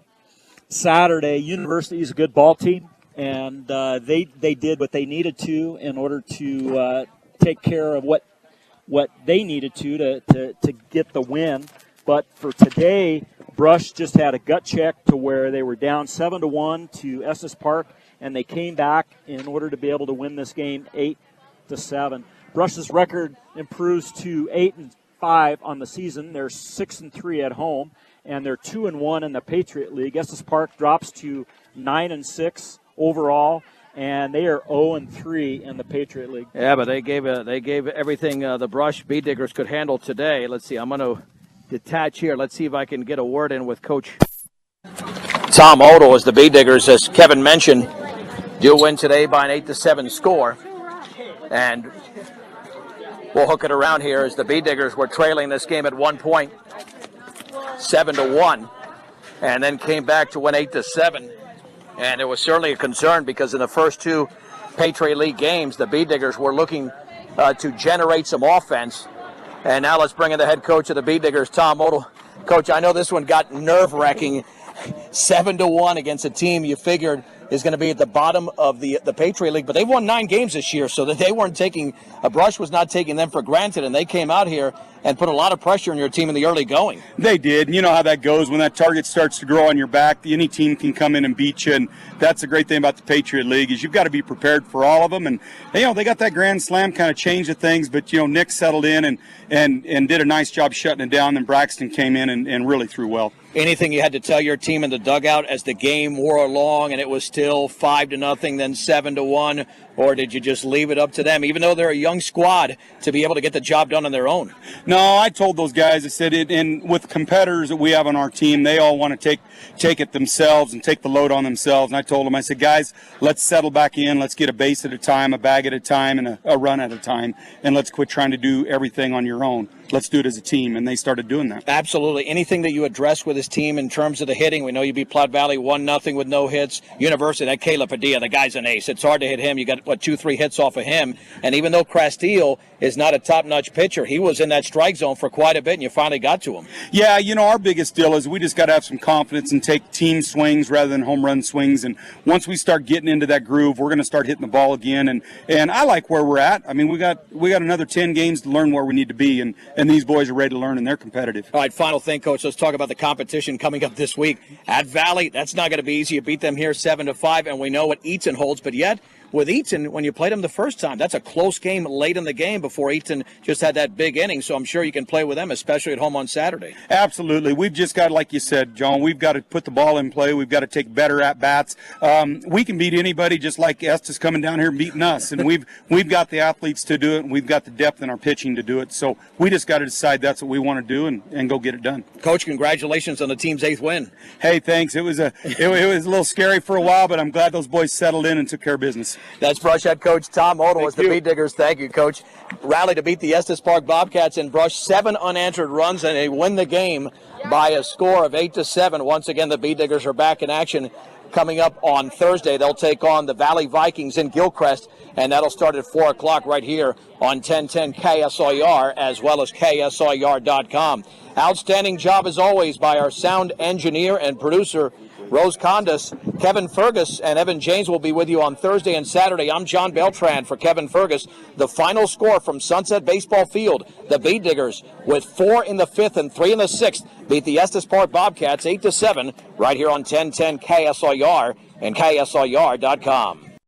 Saturday, University is a good ball team, and they did what they needed to in order to take care of what they needed to get the win. But for today, Brush just had a gut check to where they were down 7-1 to Estes Park, and they came back in order to be able to win this game 8-7. Brush's record improves to 8-5 on the season. They're 6-3 at home, and they're 2-1 in the Patriot League. Estes Park drops to 9-6 overall, and they are 0-3 in the Patriot League. Yeah, but they gave everything the Brush Beat Diggers could handle today. Let's see. I'm going to detach here. Let's see if I can get a word in with Coach Tom Odell as the Beat Diggers, as Kevin mentioned, do win today by an 8-7 score. And we'll hook it around here as the Beat Diggers were trailing this game at one point, 7-1, and then came back to win 8-7. And it was certainly a concern because in the first two Patriot League games, the Beat Diggers were looking to generate some offense. And now let's bring in the head coach of the Beat Diggers, Tom Odell. Coach, I know this one got nerve-wracking, 7-1 against a team you figured is going to be at the bottom of the Patriot League, but they've won 9 games this year, so that they weren't taking, Brush was not taking them for granted, and they came out here and put a lot of pressure on your team in the early going. They did. You know how that goes. When that target starts to grow on your back, any team can come in and beat you, and that's the great thing about the Patriot League is you've got to be prepared for all of them. And they got that grand slam kind of changed the things, but Nick settled in and did a nice job shutting it down. Then Braxton came in and really threw well. Anything you had to tell your team in the dugout as the game wore along and it was still 5-0, then 7-1, or did you just leave it up to them, even though they're a young squad, to be able to get the job done on their own? No, I told those guys, I said it, and with competitors that we have on our team, they all want to take it themselves and take the load on themselves. And I told them, I said, guys, let's settle back in. Let's get a base at a time, a bag at a time, and a run at a time, and let's quit trying to do everything on your own. Let's do it as a team, and they started doing that. Absolutely. Anything that you address with this team in terms of the hitting? We know you beat Platte Valley 1-0 with no hits. University, that Caleb Padilla, the guy's an ace. It's hard to hit him. You got, 2-3 hits off of him. And even though Crastille is not a top-notch pitcher, he was in that strike zone for quite a bit, and you finally got to him. Yeah, our biggest deal is we just got to have some confidence and take team swings rather than home run swings. And once we start getting into that groove, we're going to start hitting the ball again. And I like where we're at. I mean, we got another 10 games to learn where we need to be, and these boys are ready to learn, and they're competitive. All right, final thing, Coach. Let's talk about the competition coming up this week. At Valley, that's not going to be easy. You beat them here 7-5, and we know what Eaton holds. But yet, with Eaton, when you played them the first time, that's a close game late in the game before Eaton just had that big inning. So I'm sure you can play with them, especially at home on Saturday. Absolutely. We've just got, like you said, John, we've got to put the ball in play. We've got to take better at-bats. We can beat anybody just like Estes coming down here and beating us. And we've got the athletes to do it, and we've got the depth in our pitching to do it. So we just got to decide that's what we want to do and go get it done. Coach, congratulations on the team's 8th win. Hey, thanks. It was a little scary for a while, but I'm glad those boys settled in and took care of business. That's Brush head coach Tom Odell as the Beat Diggers. Thank you, Coach. Rally to beat the Estes Park Bobcats in Brush. 7 unanswered runs, and they win the game by a score of 8-7. Once again, the Beat Diggers are back in action. Coming up on Thursday, they'll take on the Valley Vikings in Gilcrest, and that'll start at 4 o'clock right here on 1010 KSIR as well as KSIR.com. Outstanding job, as always, by our sound engineer and producer, Rose Condas. Kevin Fergus and Evan James will be with you on Thursday and Saturday. I'm John Beltran for Kevin Fergus. The final score from Sunset Baseball Field, the Beat Diggers, with 4 in the 5th and 3 in the 6th, beat the Estes Park Bobcats 8-7 right here on 1010 KSIR and KSLR.com.